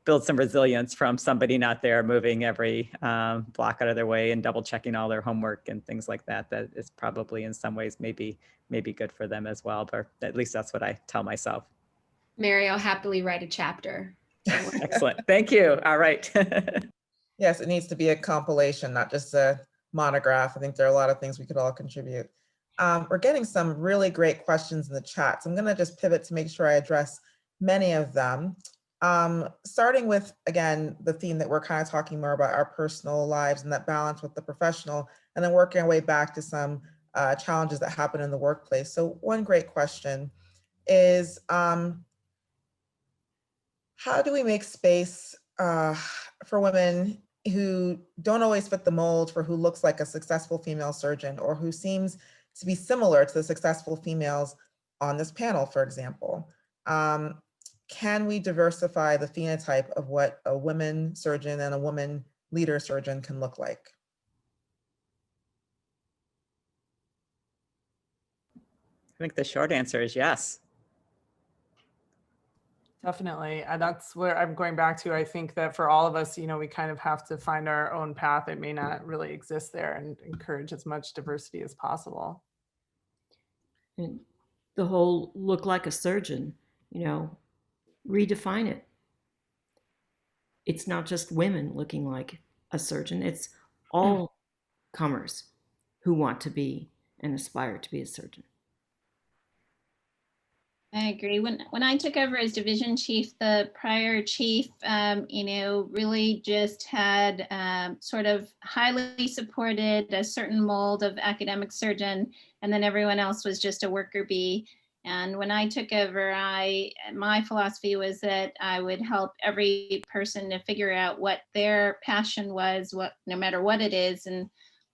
build some resilience from somebody not there moving every block out of their way and double checking all their homework and things like that. That is probably in some ways maybe good for them as well. But at least that's what I tell myself. Mary, I'll happily write a chapter. Excellent. Thank you. All right. Yes, it needs to be a compilation, not just a monograph. I think there are a lot of things we could all contribute. We're getting some really great questions in the chat, so I'm going to just pivot to make sure I address many of them. Starting with, again, the theme that we're kind of talking more about, our personal lives and that balance with the professional, and then working our way back to some challenges that happen in the workplace. So one great question is, how do we make space for women who don't always fit the mold for who looks like a successful female surgeon, or who seems to be similar to the successful females on this panel, for example? Can we diversify the phenotype of what a woman surgeon and a woman leader surgeon can look like? I think the short answer is yes. Definitely. And that's where I'm going back to. I think that for all of us, you know, we kind of have to find our own path. It may not really exist there, and encourage as much diversity as possible. And the whole look like a surgeon, you know, redefine it. It's not just women looking like a surgeon, it's all comers who want to be and aspire to be a surgeon. I agree. When I took over as division chief, the prior chief, you know, really just had sort of highly supported a certain mold of academic surgeon, and then everyone else was just a worker bee. And when I took over, my philosophy was that I would help every person to figure out what their passion was, no matter what it is. And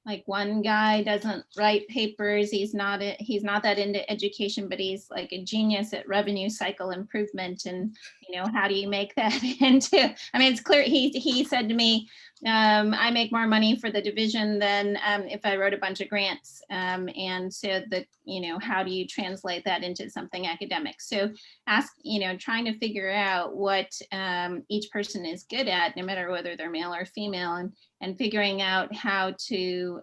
like, one guy doesn't write papers, he's not that into education, but he's like a genius at revenue cycle improvement. And you know, how do you make that into, I mean, it's clear, he said to me, I make more money for the division than if I wrote a bunch of grants. And so that, you know, how do you translate that into something academic? So trying to figure out what each person is good at, no matter whether they're male or female, and figuring out how to,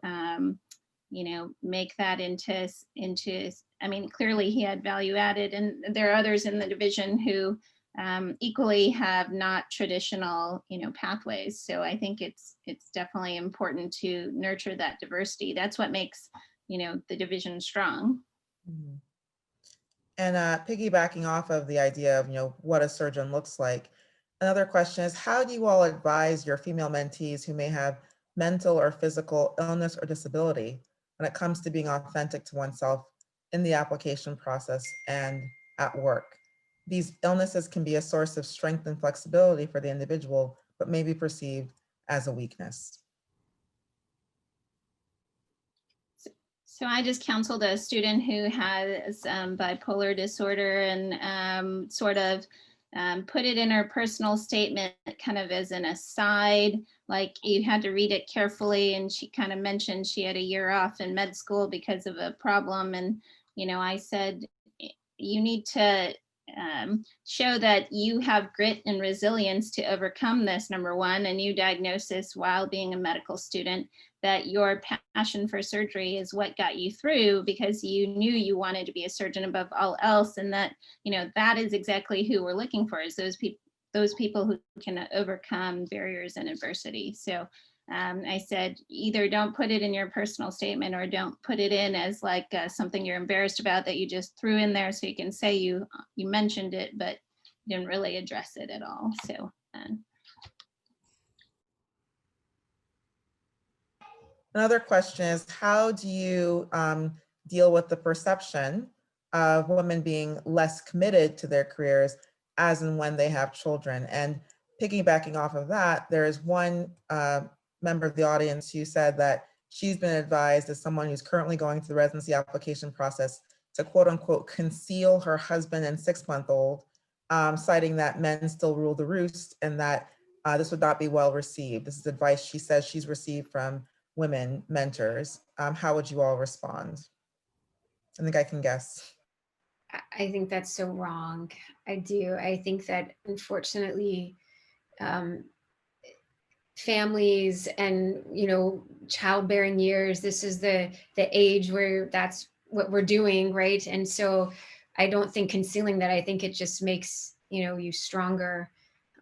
make that into, I mean, clearly he had value added, and there are others in the division who equally have not traditional, pathways. So I think it's definitely important to nurture that diversity. That's what makes, the division strong. Mhm. And piggybacking off of the idea of, what a surgeon looks like, another question is, how do you all advise your female mentees who may have mental or physical illness or disability when it comes to being authentic to oneself in the application process and at work? These illnesses can be a source of strength and flexibility for the individual, but may be perceived as a weakness. So I just counseled a student who has bipolar disorder, and sort of put it in her personal statement kind of as an aside, like you had to read it carefully. And she kind of mentioned she had a year off in med school because of a problem. And, I said, you need to show that you have grit and resilience to overcome this, number one, a new diagnosis while being a medical student, that your passion for surgery is what got you through because you knew you wanted to be a surgeon above all else. And that, that is exactly who we're looking for, is those people who can overcome barriers and adversity. So I said, either don't put it in your personal statement, or don't put it in as like something you're embarrassed about that you just threw in there so you can say you mentioned it, but didn't really address it at all. So Another question is, how do you deal with the perception of women being less committed to their careers as and when they have children? And piggybacking off of that, there is one member of the audience who said that she's been advised, as someone who's currently going through the residency application process, to quote unquote conceal her husband and 6-month-old, citing that men still rule the roost and that this would not be well received. This is advice she says she's received from women mentors. How would you all respond? I think I can guess. I think that's so wrong. I do. I think that unfortunately, families and childbearing years, this is the age where that's what we're doing, right? And so I don't think concealing that, I think it just makes you stronger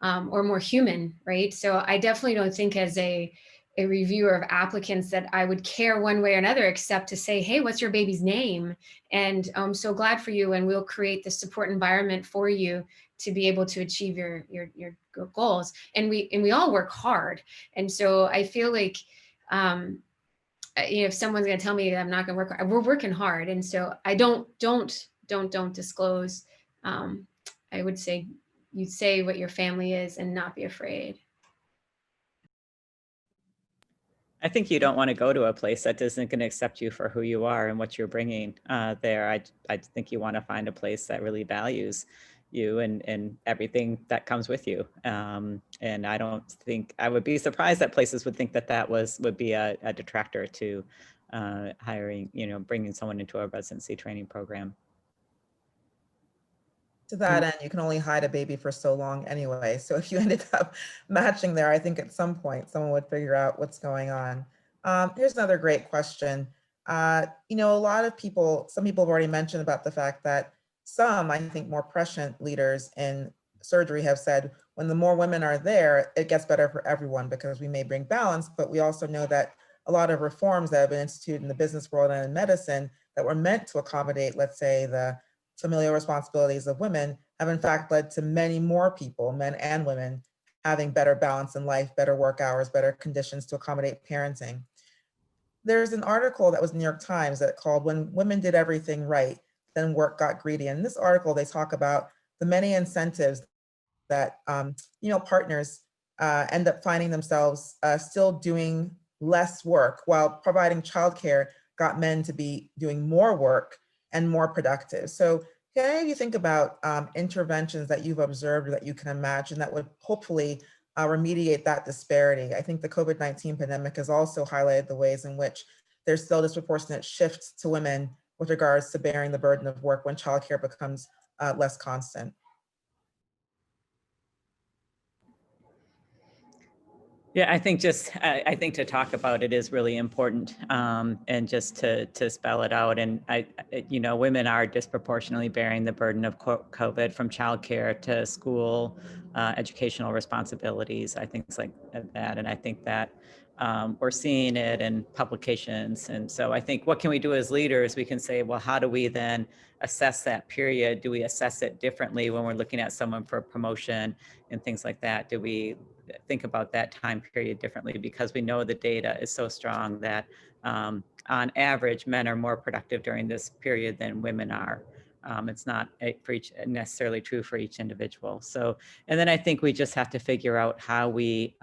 or more human, right? So I definitely don't think as a reviewer of applicants that I would care one way or another, except to say, hey, what's your baby's name? And I'm so glad for you, and we'll create the support environment for you to be able to achieve your goals. And we all work hard. And so I feel like, if someone's going to tell me I'm not going to work hard, we're working hard. And so I don't disclose. I would say you say what your family is and not be afraid. I think you don't want to go to a place that isn't going to accept you for who you are and what you're bringing there. I think you want to find a place that really values you and everything that comes with you. And I don't think, I would be surprised that places would think that would be a detractor to hiring, bringing someone into a residency training program. To that end, you can only hide a baby for so long anyway. So if you ended up matching there, I think at some point someone would figure out what's going on. Here's another great question. A lot of people, some people have already mentioned about the fact that some, I think, more prescient leaders in surgery have said, when the more women are there, it gets better for everyone because we may bring balance, but we also know that a lot of reforms that have been instituted in the business world and in medicine that were meant to accommodate, let's say, the familial responsibilities of women have in fact led to many more people, men and women, having better balance in life, better work hours, better conditions to accommodate parenting. There's an article that was New York Times that called When Women Did Everything Right, Then Work Got Greedy. And in this article, they talk about the many incentives that partners end up finding themselves still doing less work while providing childcare got men to be doing more work and more productive. So can any of you think about interventions that you've observed or that you can imagine that would hopefully remediate that disparity? I think the COVID-19 pandemic has also highlighted the ways in which there's still disproportionate shifts to women with regards to bearing the burden of work when childcare becomes less constant. Yeah, I think to talk about it is really important, and just to spell it out. And women are disproportionately bearing the burden of COVID, from childcare to school, educational responsibilities. I think it's like that, and I think that we're seeing it in publications. And so I think, what can we do as leaders? We can say, well, how do we then assess that period? Do we assess it differently when we're looking at someone for promotion and things like that? Do we think about that time period differently? Because we know the data is so strong that on average, men are more productive during this period than women are. It's not necessarily true for each individual. So, and then I think we just have to figure out how we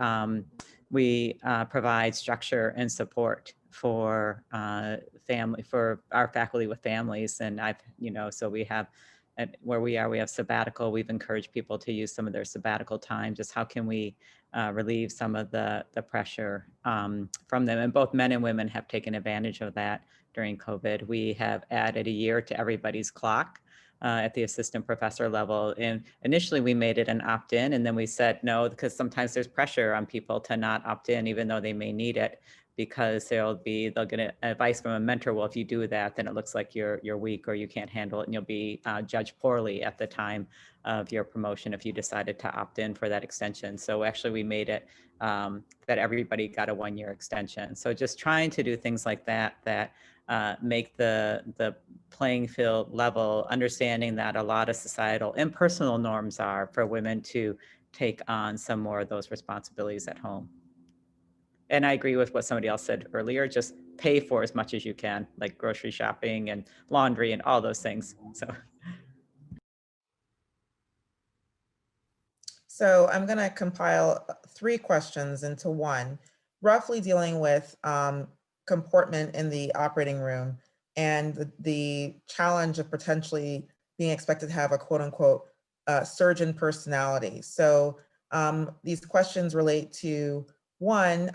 provide structure and support for for our faculty with families. And so we have, where we have sabbatical. We've encouraged people to use some of their sabbatical time. Just how can we relieve some of the pressure from them? And both men and women have taken advantage of that during COVID. We have added a year to everybody's clock at the assistant professor level. And initially we made it an opt-in, and then we said no, because sometimes there's pressure on people to not opt in, even though they may need it, because they'll get advice from a mentor. Well, if you do that, then it looks like you're weak or you can't handle it, and you'll be judged poorly at the time of your promotion if you decided to opt in for that extension. So actually we made it that everybody got a 1-year extension. So just trying to do things like that make the playing field level, understanding that a lot of societal and personal norms are for women to take on some more of those responsibilities at home. And I agree with what somebody else said earlier, just pay for as much as you can, like grocery shopping and laundry and all those things. So I'm going to compile 3 questions into one, roughly dealing with comportment in the operating room and the challenge of potentially being expected to have a quote unquote surgeon personality. So these questions relate to, one,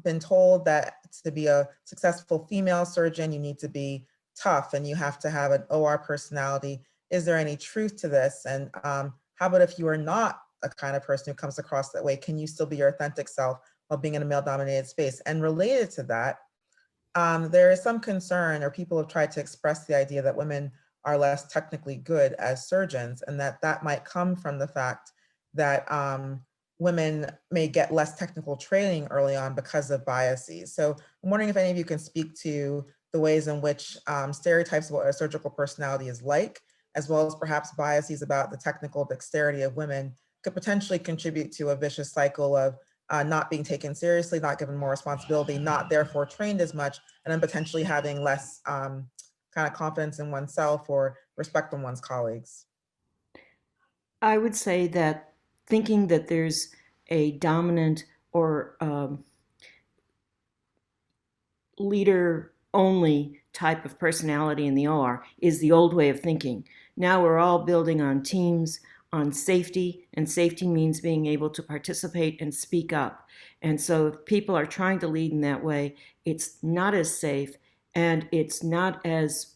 been told that to be a successful female surgeon, you need to be tough and you have to have an OR personality. Is there any truth to this? And how about if you are not a kind of person who comes across that way, can you still be your authentic self while being in a male-dominated space? And related to that, there is some concern, or people have tried to express the idea that women are less technically good as surgeons, and that might come from the fact that women may get less technical training early on because of biases. So I'm wondering if any of you can speak to the ways in which stereotypes of what a surgical personality is like, as well as perhaps biases about the technical dexterity of women, could potentially contribute to a vicious cycle of not being taken seriously, not given more responsibility, not therefore trained as much, and then potentially having less kind of confidence in oneself or respect from one's colleagues. I would say that thinking that there's a dominant or leader only type of personality in the OR is the old way of thinking. Now we're all building on teams, on safety, and safety means being able to participate and speak up. And so if people are trying to lead in that way, it's not as safe and it's not as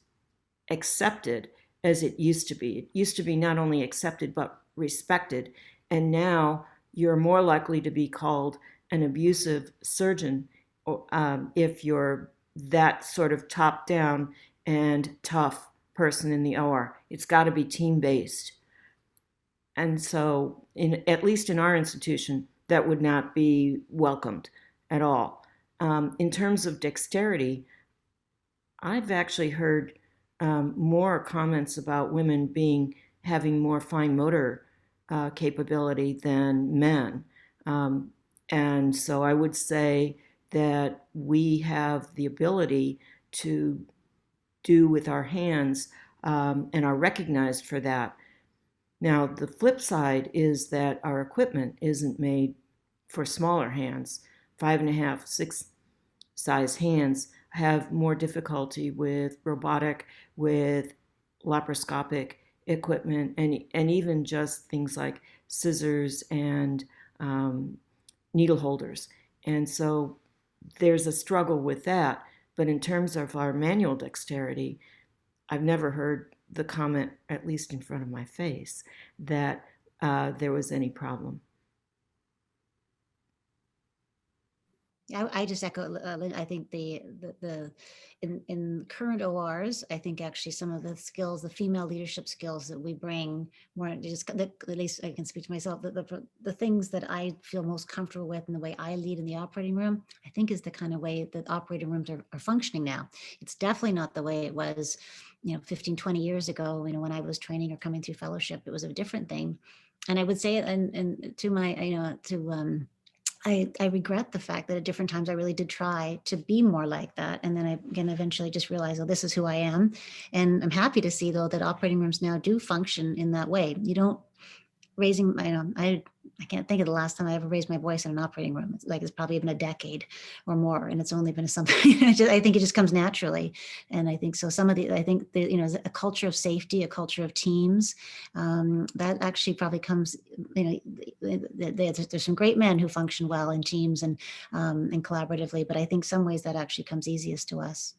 accepted as it used to be. It used to be not only accepted, but respected. And now you're more likely to be called an abusive surgeon if you're that sort of top down and tough person in the OR. It's got to be team-based. And so, at least in our institution, that would not be welcomed at all. In terms of dexterity, I've actually heard more comments about women having more fine motor capability than men. And so I would say that we have the ability to do with our hands and are recognized for that. Now, the flip side is that our equipment isn't made for smaller hands. 5.5, 6 size hands have more difficulty with robotic, with laparoscopic equipment, and even just things like scissors and needle holders. And so there's a struggle with that. But in terms of our manual dexterity, I've never heard the comment, at least in front of my face, that there was any problem. I just echo, Lynn. I think in current ORs, I think actually some of the skills, the female leadership skills that we bring, more just at least I can speak to myself. The things that I feel most comfortable with and the way I lead in the operating room, I think is the kind of way that operating rooms are functioning now. It's definitely not the way it was, 15, 20 years ago. When I was training or coming through fellowship, it was a different thing. And I would say, and to my, I regret the fact that at different times I really did try to be more like that. And then I eventually just realized, oh, this is who I am. And I'm happy to see, though, that operating rooms now do function in that way. You don't raising, I can't think of the last time I ever raised my voice in an operating room. It's probably been a decade or more. And it's only been something, I think it just comes naturally. And I think so a culture of safety, a culture of teams, that actually probably comes, there's some great men who function well in teams and collaboratively, but I think some ways that actually comes easiest to us.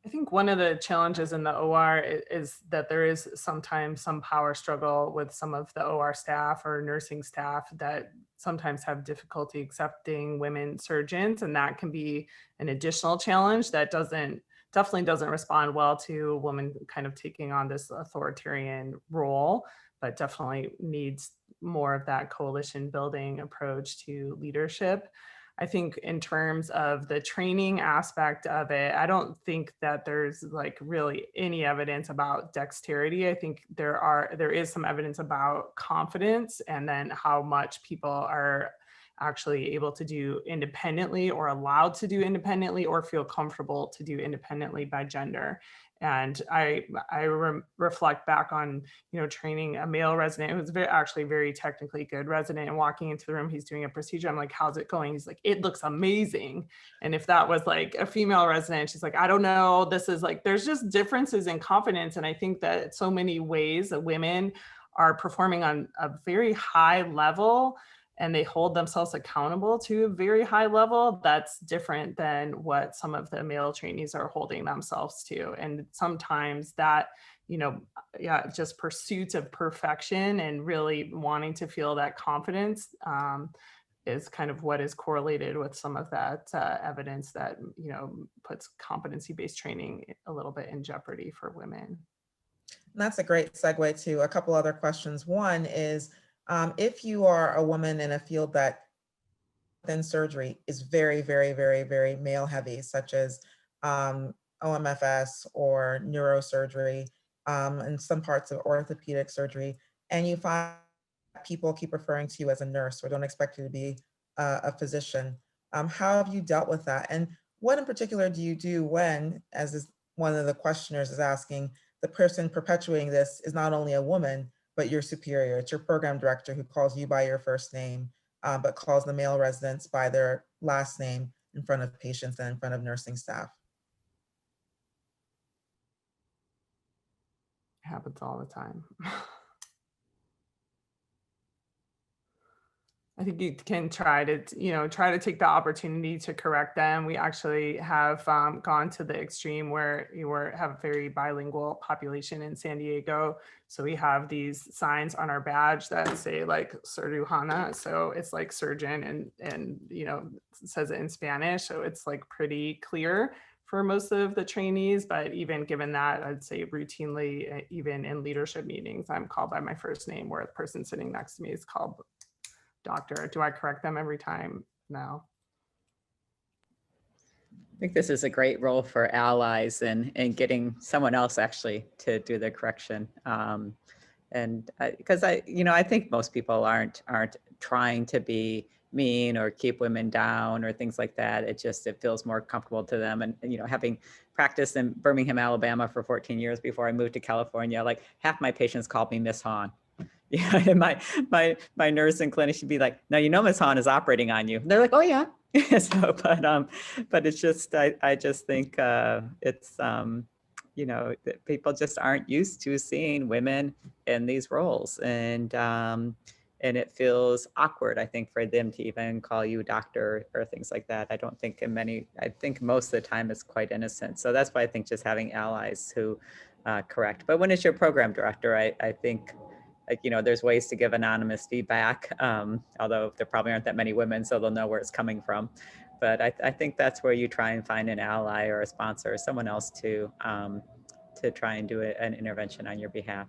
I think one of the challenges in the OR is that there is sometimes some power struggle with some of the OR staff or nursing staff that sometimes have difficulty accepting women surgeons. And that can be an additional challenge that definitely doesn't respond well to a woman kind of taking on this authoritarian role, but definitely needs more of that coalition building approach to leadership. I think in terms of the training aspect of it, I don't think that there's really any evidence about dexterity. I think there is some evidence about confidence and then how much people are actually able to do independently or allowed to do independently or feel comfortable to do independently by gender. And I reflect back on, training a male resident who was actually very technically good resident, and walking into the room, he's doing a procedure. I'm like, how's it going? He's like, it looks amazing. And if that was a female resident, she's like, I don't know. This is there's just differences in confidence. And I think that so many ways that women are performing on a very high level and they hold themselves accountable to a very high level, that's different than what some of the male trainees are holding themselves to. And sometimes that, just pursuit of perfection and really wanting to feel that confidence is kind of what is correlated with some of that evidence that, puts competency-based training a little bit in jeopardy for women. That's a great segue to a couple other questions. One is, if you are a woman in a field that within surgery is very, very, very, very male heavy, such as OMFS or neurosurgery, and some parts of orthopedic surgery, and you find people keep referring to you as a nurse or don't expect you to be a physician, how have you dealt with that? And what in particular do you do when, as is one of the questioners is asking, the person perpetuating this is not only a woman, but your superior? It's your program director who calls you by your first name, but calls the male residents by their last name in front of patients and in front of nursing staff. It happens all the time. I think you can try to take the opportunity to correct them. We actually have gone to the extreme where have a very bilingual population in San Diego. So we have these signs on our badge that say like Cirujana. So it's like surgeon and says it in Spanish. So it's like pretty clear for most of the trainees. But even given that, I'd say routinely, even in leadership meetings, I'm called by my first name, where the person sitting next to me is called doctor. Do I correct them every time? No. I think this is a great role for allies and getting someone else actually to do the correction. And because I think most people aren't trying to be mean or keep women down or things like that. It feels more comfortable to them. And having practiced in Birmingham, Alabama for 14 years before I moved to California, like half my patients called me Miss Hahn. Yeah, and my nurse and clinician be like, no, Ms. Hahn is operating on you. And they're like, oh yeah. So, but it's just, I just think it's, that people just aren't used to seeing women in these roles, and it feels awkward, I think, for them to even call you doctor or things like that. I don't think I think most of the time it's quite innocent. So that's why I think just having allies who correct. But when it's your program director, I think, there's ways to give anonymous feedback, although there probably aren't that many women, so they'll know where it's coming from. But I think that's where you try and find an ally or a sponsor or someone else to try and do an intervention on your behalf.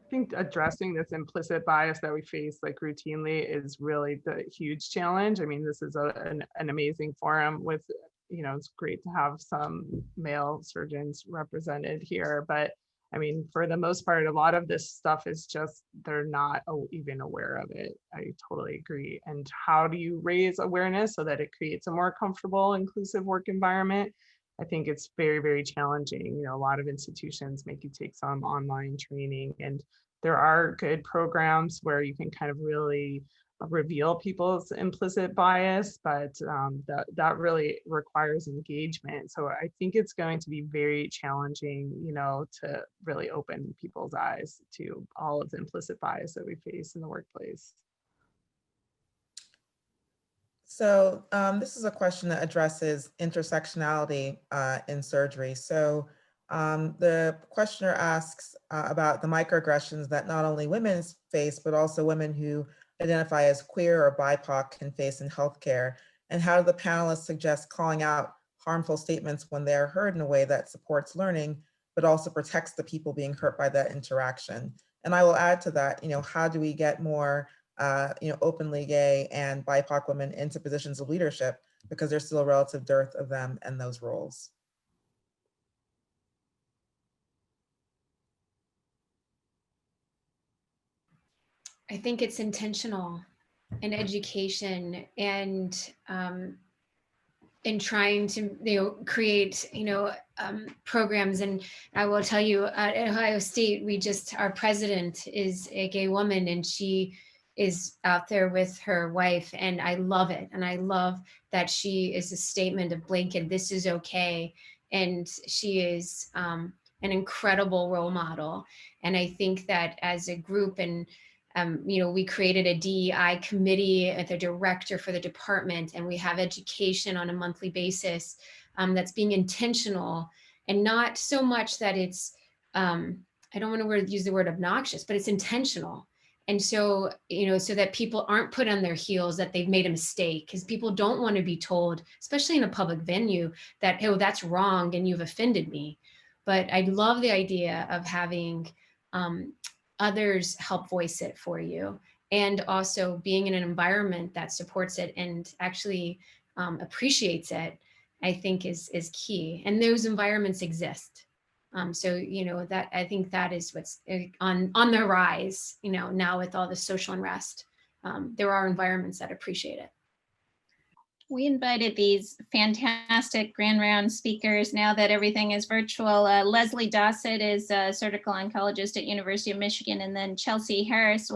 I think addressing this implicit bias that we face like routinely is really the huge challenge. I mean, this is an amazing forum with, it's great to have some male surgeons represented here, but I mean, for the most part, a lot of this stuff is just, they're not even aware of it. I totally agree. And how do you raise awareness so that it creates a more comfortable, inclusive work environment? I think it's very, very challenging. A lot of institutions make you take some online training, and there are good programs where you can kind of really reveal people's implicit bias, but that really requires engagement. So I think it's going to be very challenging, to really open people's eyes to all of the implicit bias that we face in the workplace. So this is a question that addresses intersectionality in surgery. So the questioner asks about the microaggressions that not only women face, but also women who identify as queer or BIPOC can face in healthcare, and how do the panelists suggest calling out harmful statements when they're heard in a way that supports learning, but also protects the people being hurt by that interaction. And I will add to that, how do we get more openly gay and BIPOC women into positions of leadership, because there's still a relative dearth of them in those roles. I think it's intentional in education and in trying to create programs. And I will tell you, at Ohio State, our president is a gay woman, and she is out there with her wife, and I love it. And I love that she is a statement of blanket, this is okay. And she is an incredible role model. And I think that as a group, and we created a DEI committee at the director for the department, and we have education on a monthly basis that's being intentional, and not so much that it's, I don't want to use the word obnoxious, but it's intentional. And so, so that people aren't put on their heels that they've made a mistake, because people don't want to be told, especially in a public venue, that, oh, that's wrong and you've offended me. But I love the idea of having others help voice it for you, and also being in an environment that supports it and actually appreciates it, I think is key. And those environments exist. So, that I think that is what's on the rise, now with all the social unrest. There are environments that appreciate it. We invited these fantastic grand round speakers now that everything is virtual. Leslie Dossett is a surgical oncologist at University of Michigan, and then Chelsea Harris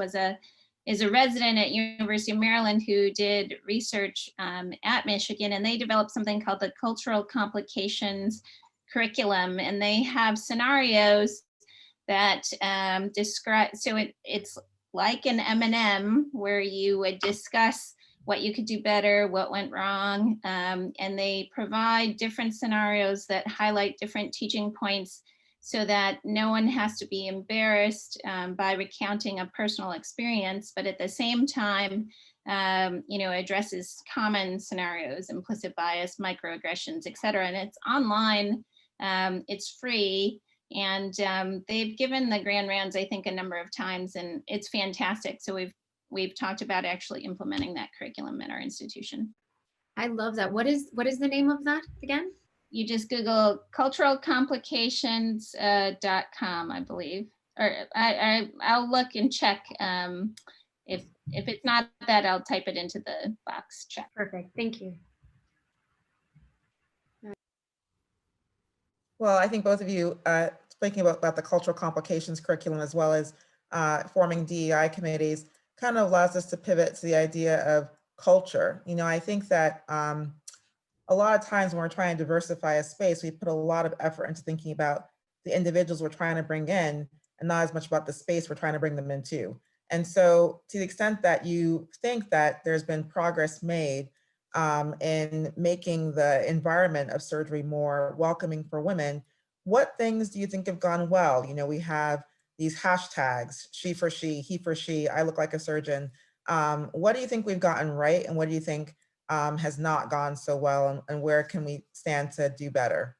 is a resident at University of Maryland who did research at Michigan, and they developed something called the Cultural Complications Curriculum, and they have scenarios that describe, so it's like an M&M where you would discuss what you could do better, what went wrong, and they provide different scenarios that highlight different teaching points so that no one has to be embarrassed by recounting a personal experience, but at the same time, addresses common scenarios, implicit bias, microaggressions, et cetera. And it's online, it's free, and they've given the Grand Rounds, I think, a number of times, and it's fantastic. So we've talked about actually implementing that curriculum at our institution. I love that. What is the name of that again? You just Google culturalcomplications.com, I believe, or I'll look and check. If it's not that, I'll type it into the box chat. Perfect. Thank you. Well, I think both of you speaking about the cultural complications curriculum as well as forming DEI committees kind of allows us to pivot to the idea of culture. I think that a lot of times when we're trying to diversify a space, we put a lot of effort into thinking about the individuals we're trying to bring in and not as much about the space we're trying to bring them into. And so to the extent that you think that there's been progress made in making the environment of surgery more welcoming for women, what things do you think have gone well? We have these hashtags, she for she, he for she, I look like a surgeon. What do you think we've gotten right? And what do you think has not gone so well, and where can we stand to do better?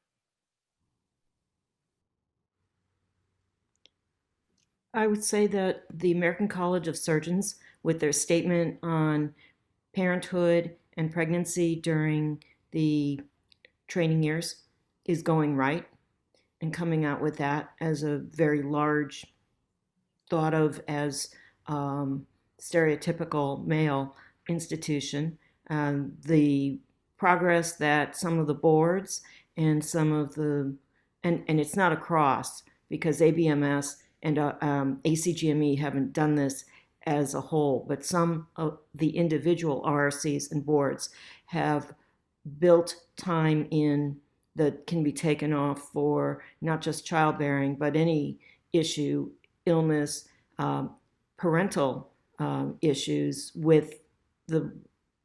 I would say that the American College of Surgeons, with their statement on parenthood and pregnancy during the training years, is going right and coming out with that as a very large, thought of as stereotypical male institution. The progress that some of the boards and some of the, and it's not across, because ABMS and ACGME haven't done this as a whole, but some of the individual RRCs and boards have built time in that can be taken off for not just childbearing, but any issue, illness, parental issues with the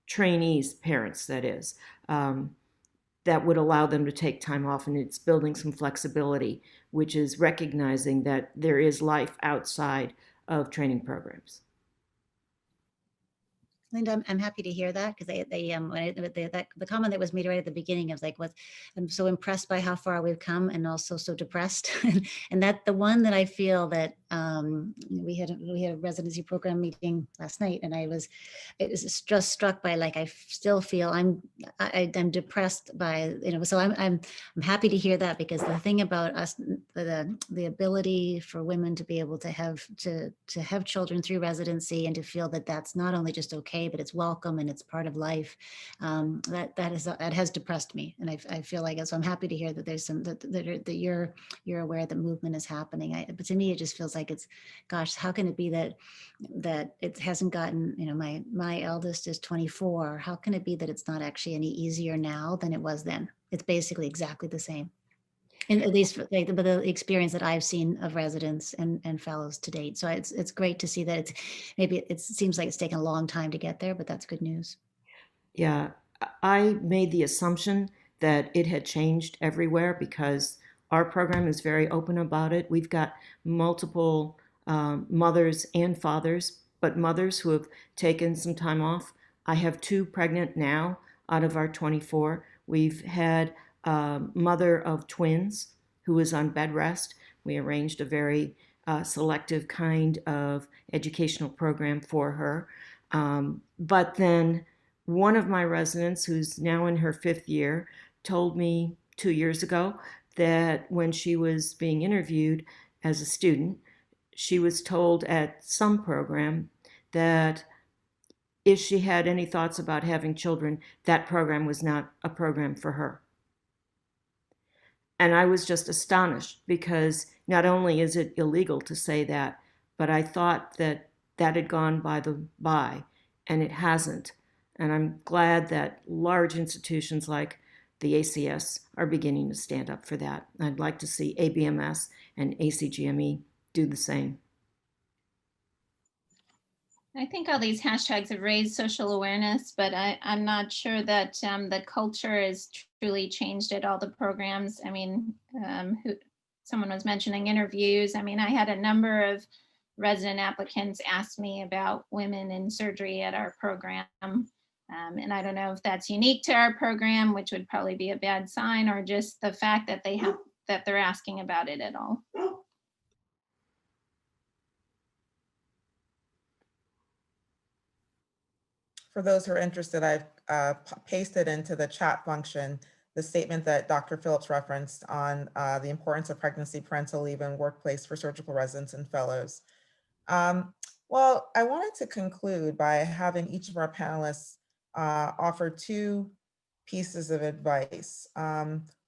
trainees' parents, that is, that would allow them to take time off. And it's building some flexibility, which is recognizing that there is life outside of training programs. Linda, I'm happy to hear that, because the comment that was made right at the beginning of I'm so impressed by how far we've come and also so depressed. And that the one that I feel that we had a residency program meeting last night, and it was just struck by, I still feel I'm depressed by, so I'm happy to hear that, because the thing about us, the ability for women to be able to have children through residency and to feel that that's not only just okay, but it's welcome and it's part of life, that has depressed me. And I feel like, so I'm happy to hear that there's some that you're aware that movement is happening. But to me, it just feels like it's, gosh, how can it be that it hasn't gotten, my eldest is 24. How can it be that it's not actually any easier now than it was then? It's basically exactly the same. And at least the experience that I've seen of residents and fellows to date. So it's great to see that it seems like it's taken a long time to get there, but that's good news. Yeah, I made the assumption that it had changed everywhere because our program is very open about it. We've got multiple mothers and fathers, but mothers who have taken some time off. I have 2 pregnant now out of our 24. We've had mother of twins who was on bed rest. We arranged a very selective kind of educational program for her. But then one of my residents, who's now in her 5th year, told me 2 years ago that when she was being interviewed as a student, she was told at some program that if she had any thoughts about having children, that program was not a program for her. And I was just astonished, because not only is it illegal to say that, but I thought that had gone by, and it hasn't. And I'm glad that large institutions like the ACS are beginning to stand up for that. I'd like to see ABMS and ACGME do the same. I think all these hashtags have raised social awareness, but I'm not sure that the culture is truly changed at all the programs. I mean, someone was mentioning interviews. I mean, I had a number of resident applicants ask me about women in surgery at our program. And I don't know if that's unique to our program, which would probably be a bad sign, or just the fact that they're asking about it at all. For those who are interested, I've pasted into the chat function the statement that Dr. Phillips referenced on the importance of pregnancy, parental leave, and workplace for surgical residents and fellows. Well, I wanted to conclude by having each of our panelists offer two pieces of advice.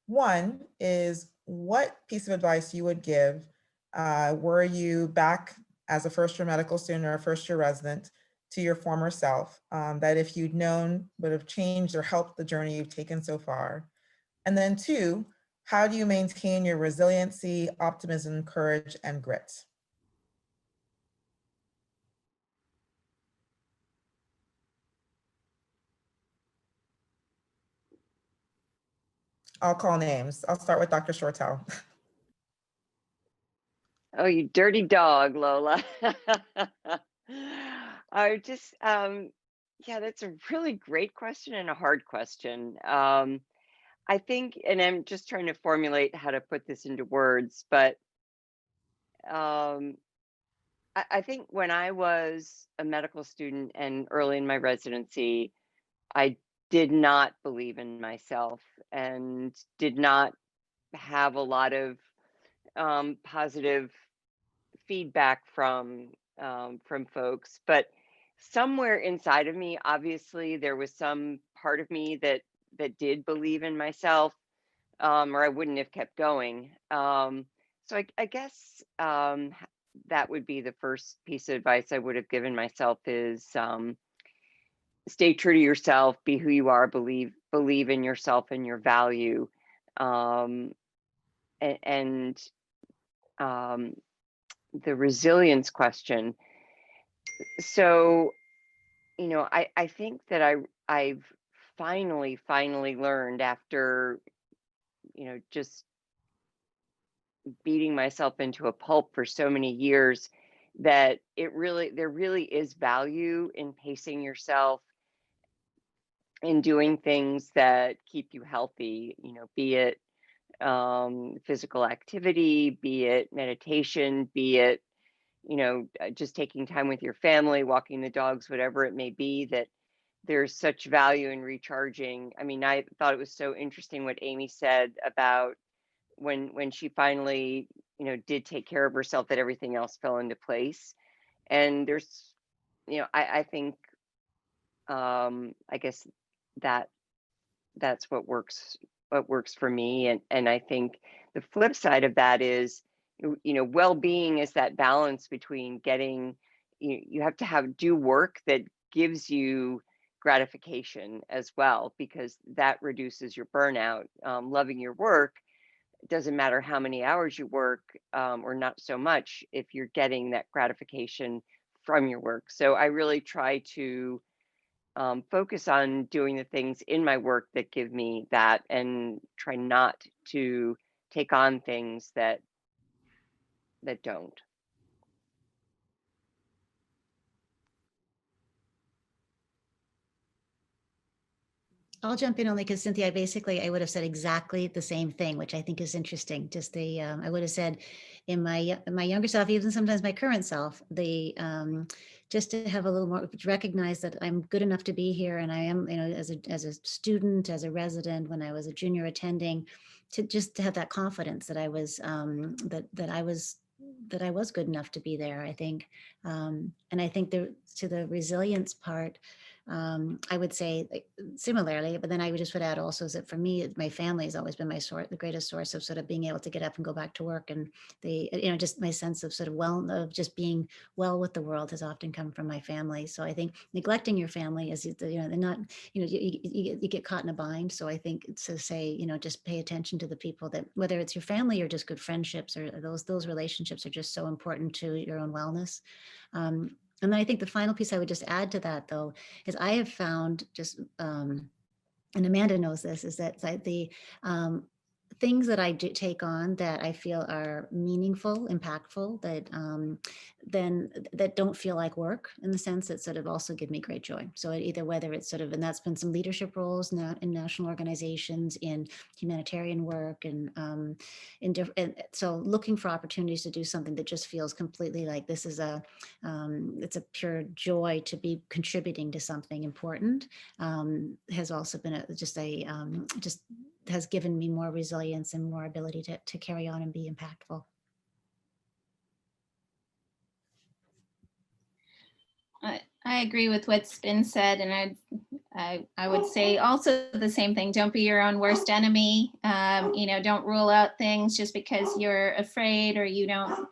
One is what piece of advice you would give were you back as a first-year medical student or a first-year resident to your former self, that if you'd known would have changed or helped the journey you've taken so far? And then two, how do you maintain your resiliency, optimism, courage, and grit? I'll call names. I'll start with Dr. Shortell. Oh, you dirty dog, Lola. I just, yeah, that's a really great question and a hard question. I think, and I'm just trying to formulate how to put this into words, but I think when I was a medical student and early in my residency, I did not believe in myself and did not have a lot of positive feedback from folks. But somewhere inside of me, obviously, there was some part of me that did believe in myself, or I wouldn't have kept going. So I guess that would be the first piece of advice I would have given myself is stay true to yourself, be who you are, believe in yourself and your value. And the resilience question. So, you know, I think that I've finally learned after, you know, just beating myself into a pulp for so many years, that there really is value in pacing yourself, in doing things that keep you healthy, you know, be it physical activity, be it meditation, be it, you know, just taking time with your family, walking the dogs, whatever it may be, that there's such value in recharging. I mean, I thought it was so interesting what Amy said about when she finally, you know, did take care of herself, that everything else fell into place. And there's, you know, I think, I guess that's what works for me. And I think the flip side of that is, you know, well-being is that balance between getting, you have to do work that gives you gratification as well, because that reduces your burnout. Loving your work, it doesn't matter how many hours you work, or not so much, if you're getting that gratification from your work. So I really try to focus on doing the things in my work that give me that, and try not to take on things that don't. I'll jump in only because Cynthia, I would have said exactly the same thing, which I think is interesting. Just I would have said in my younger self, even sometimes my current self, just to have a little more, recognize that I'm good enough to be here, and I am, you know, as a student, as a resident, when I was a junior attending, to have that confidence that I was that I was good enough to be there, I think. And I think to the resilience part, I would say similarly, but then I would add also is that for me, my family has always been the greatest source of sort of being able to get up and go back to work. And just my sense of sort of of just being well with the world has often come from my family. So I think neglecting your family is, they're not, you get caught in a bind. So I think to say, just pay attention to the people that, whether it's your family or just good friendships, or those relationships are just so important to your own wellness. And then I think the final piece I would just add to that, though, is I have found just, and Amanda knows this, is that the things that I do take on that I feel are meaningful, impactful, that then that don't feel like work, in the sense that sort of also give me great joy. So either whether it's sort of, and that's been some leadership roles now in national organizations, in humanitarian work, and in different. So looking for opportunities to do something that just feels completely like this is it's a pure joy to be contributing to something important, has also been just has given me more resilience and more ability to carry on and be impactful. I agree with what's been said, and I would say also the same thing. Don't be your own worst enemy. Don't rule out things just because you're afraid, or you don't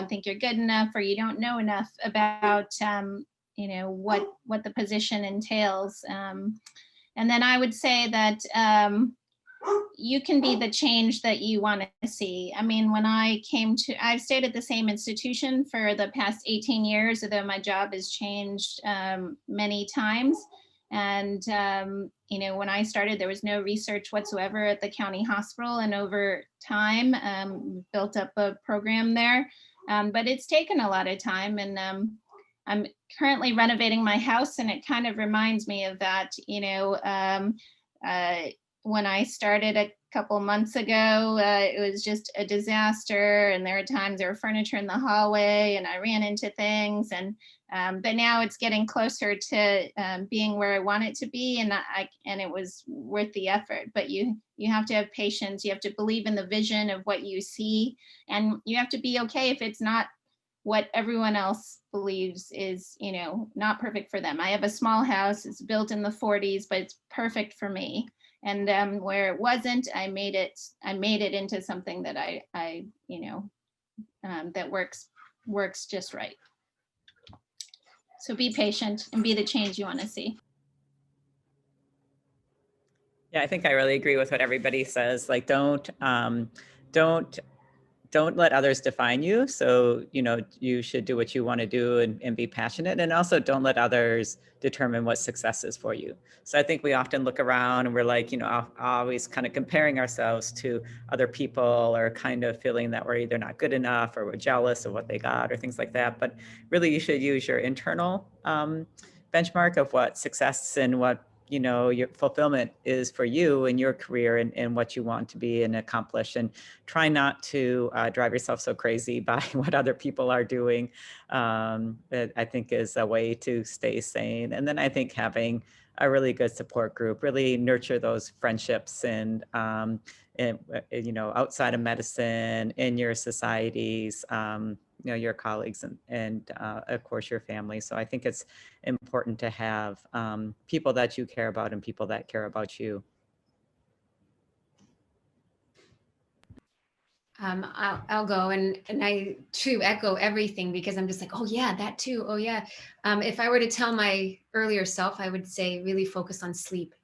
think you're good enough, or you don't know enough about what the position entails. And then I would say that you can be the change that you want to see. I mean, when I've stayed at the same institution for the past 18 years, although my job has changed many times. And, when I started, there was no research whatsoever at the county hospital. And over time, built up a program there. But it's taken a lot of time. And I'm currently renovating my house, and it kind of reminds me of that, when I started a couple months ago, it was just a disaster. And there were furniture in the hallway, and I ran into things. But now it's getting closer to being where I want it to be. And it was worth the effort. But you have to have patience. You have to believe in the vision of what you see. And you have to be okay if it's not what everyone else believes is, not perfect for them. I have a small house. It's built in the 40s, but it's perfect for me. And where it wasn't, I made it into something that that works just right. So be patient and be the change you want to see. Yeah, I think I really agree with what everybody says. Like, don't let others define you. So, you should do what you want to do and be passionate. And also don't let others determine what success is for you. So I think we often look around and we're like, always kind of comparing ourselves to other people, or kind of feeling that we're either not good enough, or we're jealous of what they got, or things like that. But really, you should use your internal benchmark of what success and what your fulfillment is for you in your career, and what you want to be and accomplish, and try not to drive yourself so crazy by what other people are doing. That I think is a way to stay sane. And then I think having a really good support group, really nurture those friendships, and outside of medicine, in your societies, your colleagues, and of course your family. So I think it's important to have people that you care about and people that care about you. I'll go, and I too echo everything, because I'm just like, oh yeah, that too. Oh yeah. If I were to tell my earlier self, I would say really focus on sleep.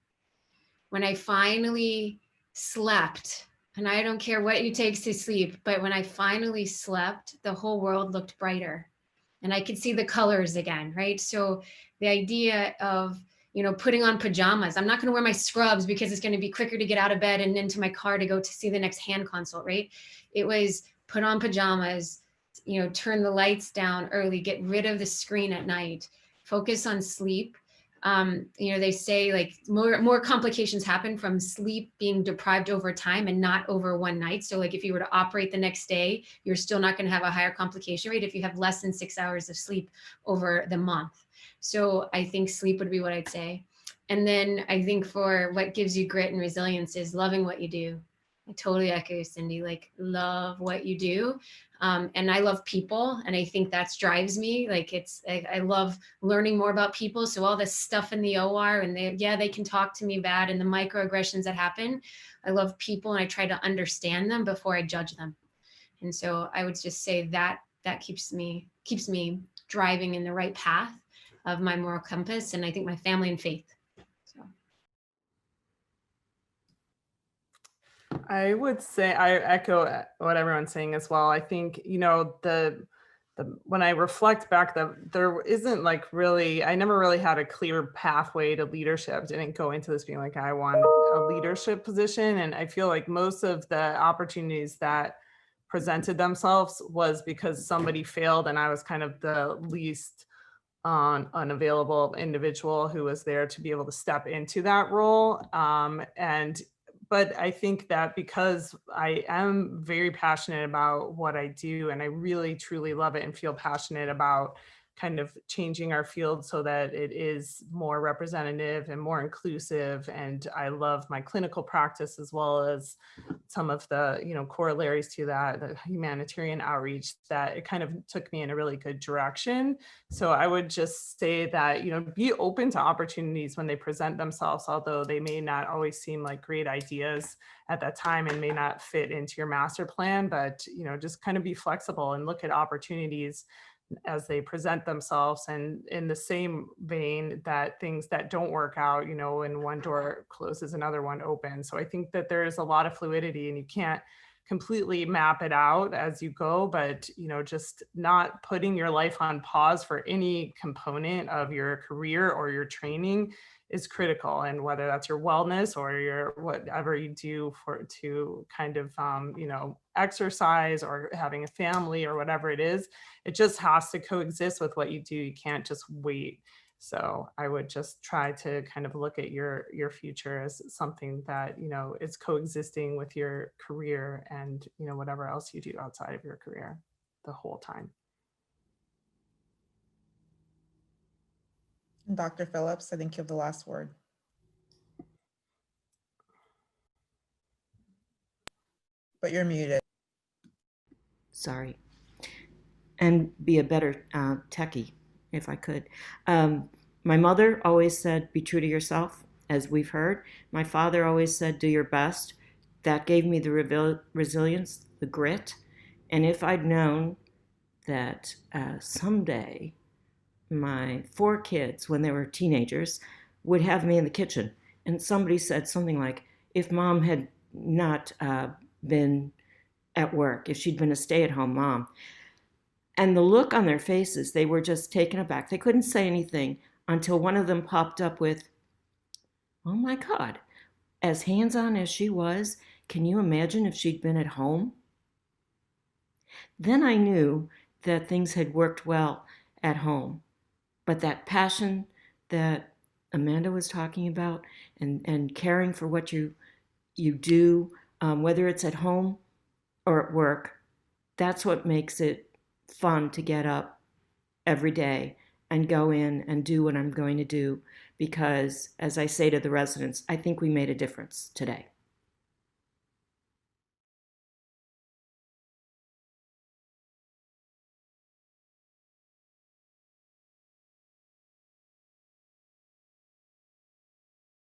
When I finally slept, and I don't care what it takes to sleep, but when I finally slept, the whole world looked brighter, and I could see the colors again, right? So the idea of, putting on pajamas. I'm not going to wear my scrubs because it's going to be quicker to get out of bed and into my car to go to see the next hand consult, right? It was put on pajamas, turn the lights down early, get rid of the screen at night, focus on sleep. They say like more complications happen from sleep being deprived over time and not over one night. So like if you were to operate the next day, you're still not going to have a higher complication rate if you have less than 6 hours of sleep over the month. So I think sleep would be what I'd say. And then I think for what gives you grit and resilience is loving what you do. I totally echo Cindy, like love what you do. And I love people. And I think that drives me. Like I love learning more about people. So all this stuff in the OR, and they can talk to me bad, and the microaggressions that happen. I love people, and I try to understand them before I judge them. And so I would just say that keeps me driving in the right path of my moral compass, and I think my family and faith. So I would say I echo what everyone's saying as well. I think, the when I reflect back, there isn't like really, I never really had a clear pathway to leadership. Didn't go into this being like, I want a leadership position. And I feel like most of the opportunities that presented themselves was because somebody failed and I was kind of the least unavailable individual who was there to be able to step into that role. But I think that because I am very passionate about what I do and I really truly love it and feel passionate about kind of changing our field so that it is more representative and more inclusive. And I love my clinical practice as well as some of the, corollaries to that, the humanitarian outreach, that it kind of took me in a really good direction. So I would just say that, be open to opportunities when they present themselves, although they may not always seem like great ideas at that time and may not fit into your master plan, but, just kind of be flexible and look at opportunities as they present themselves. And in the same vein, that things that don't work out, when one door closes, another one opens. So I think that there is a lot of fluidity and you can't completely map it out as you go, but just not putting your life on pause for any component of your career or your training is critical. And whether that's your wellness or your whatever you do to kind of exercise or having a family or whatever it is, it just has to coexist with what you do. You can't just wait. So I would just try to kind of look at your future as something that is coexisting with your career and whatever else you do outside of your career the whole time. And Dr. Phillips, I think you have the last word. But you're muted. Sorry. And be a better techie, if I could. My mother always said, be true to yourself, as we've heard. My father always said, do your best. That gave me the resilience, the grit. And if I'd known that someday my 4 kids, when they were teenagers, would have me in the kitchen, and somebody said something like, if mom had not been at work, if she'd been a stay-at-home mom, and the look on their faces, they were just taken aback. They couldn't say anything until one of them popped up with, oh my God, as hands-on as she was, can you imagine if she'd been at home? Then I knew that things had worked well at home. But that passion that Amanda was talking about and caring for what you do, whether it's at home or at work, that's what makes it fun to get up every day and go in and do what I'm going to do. Because as I say to the residents, I think we made a difference today.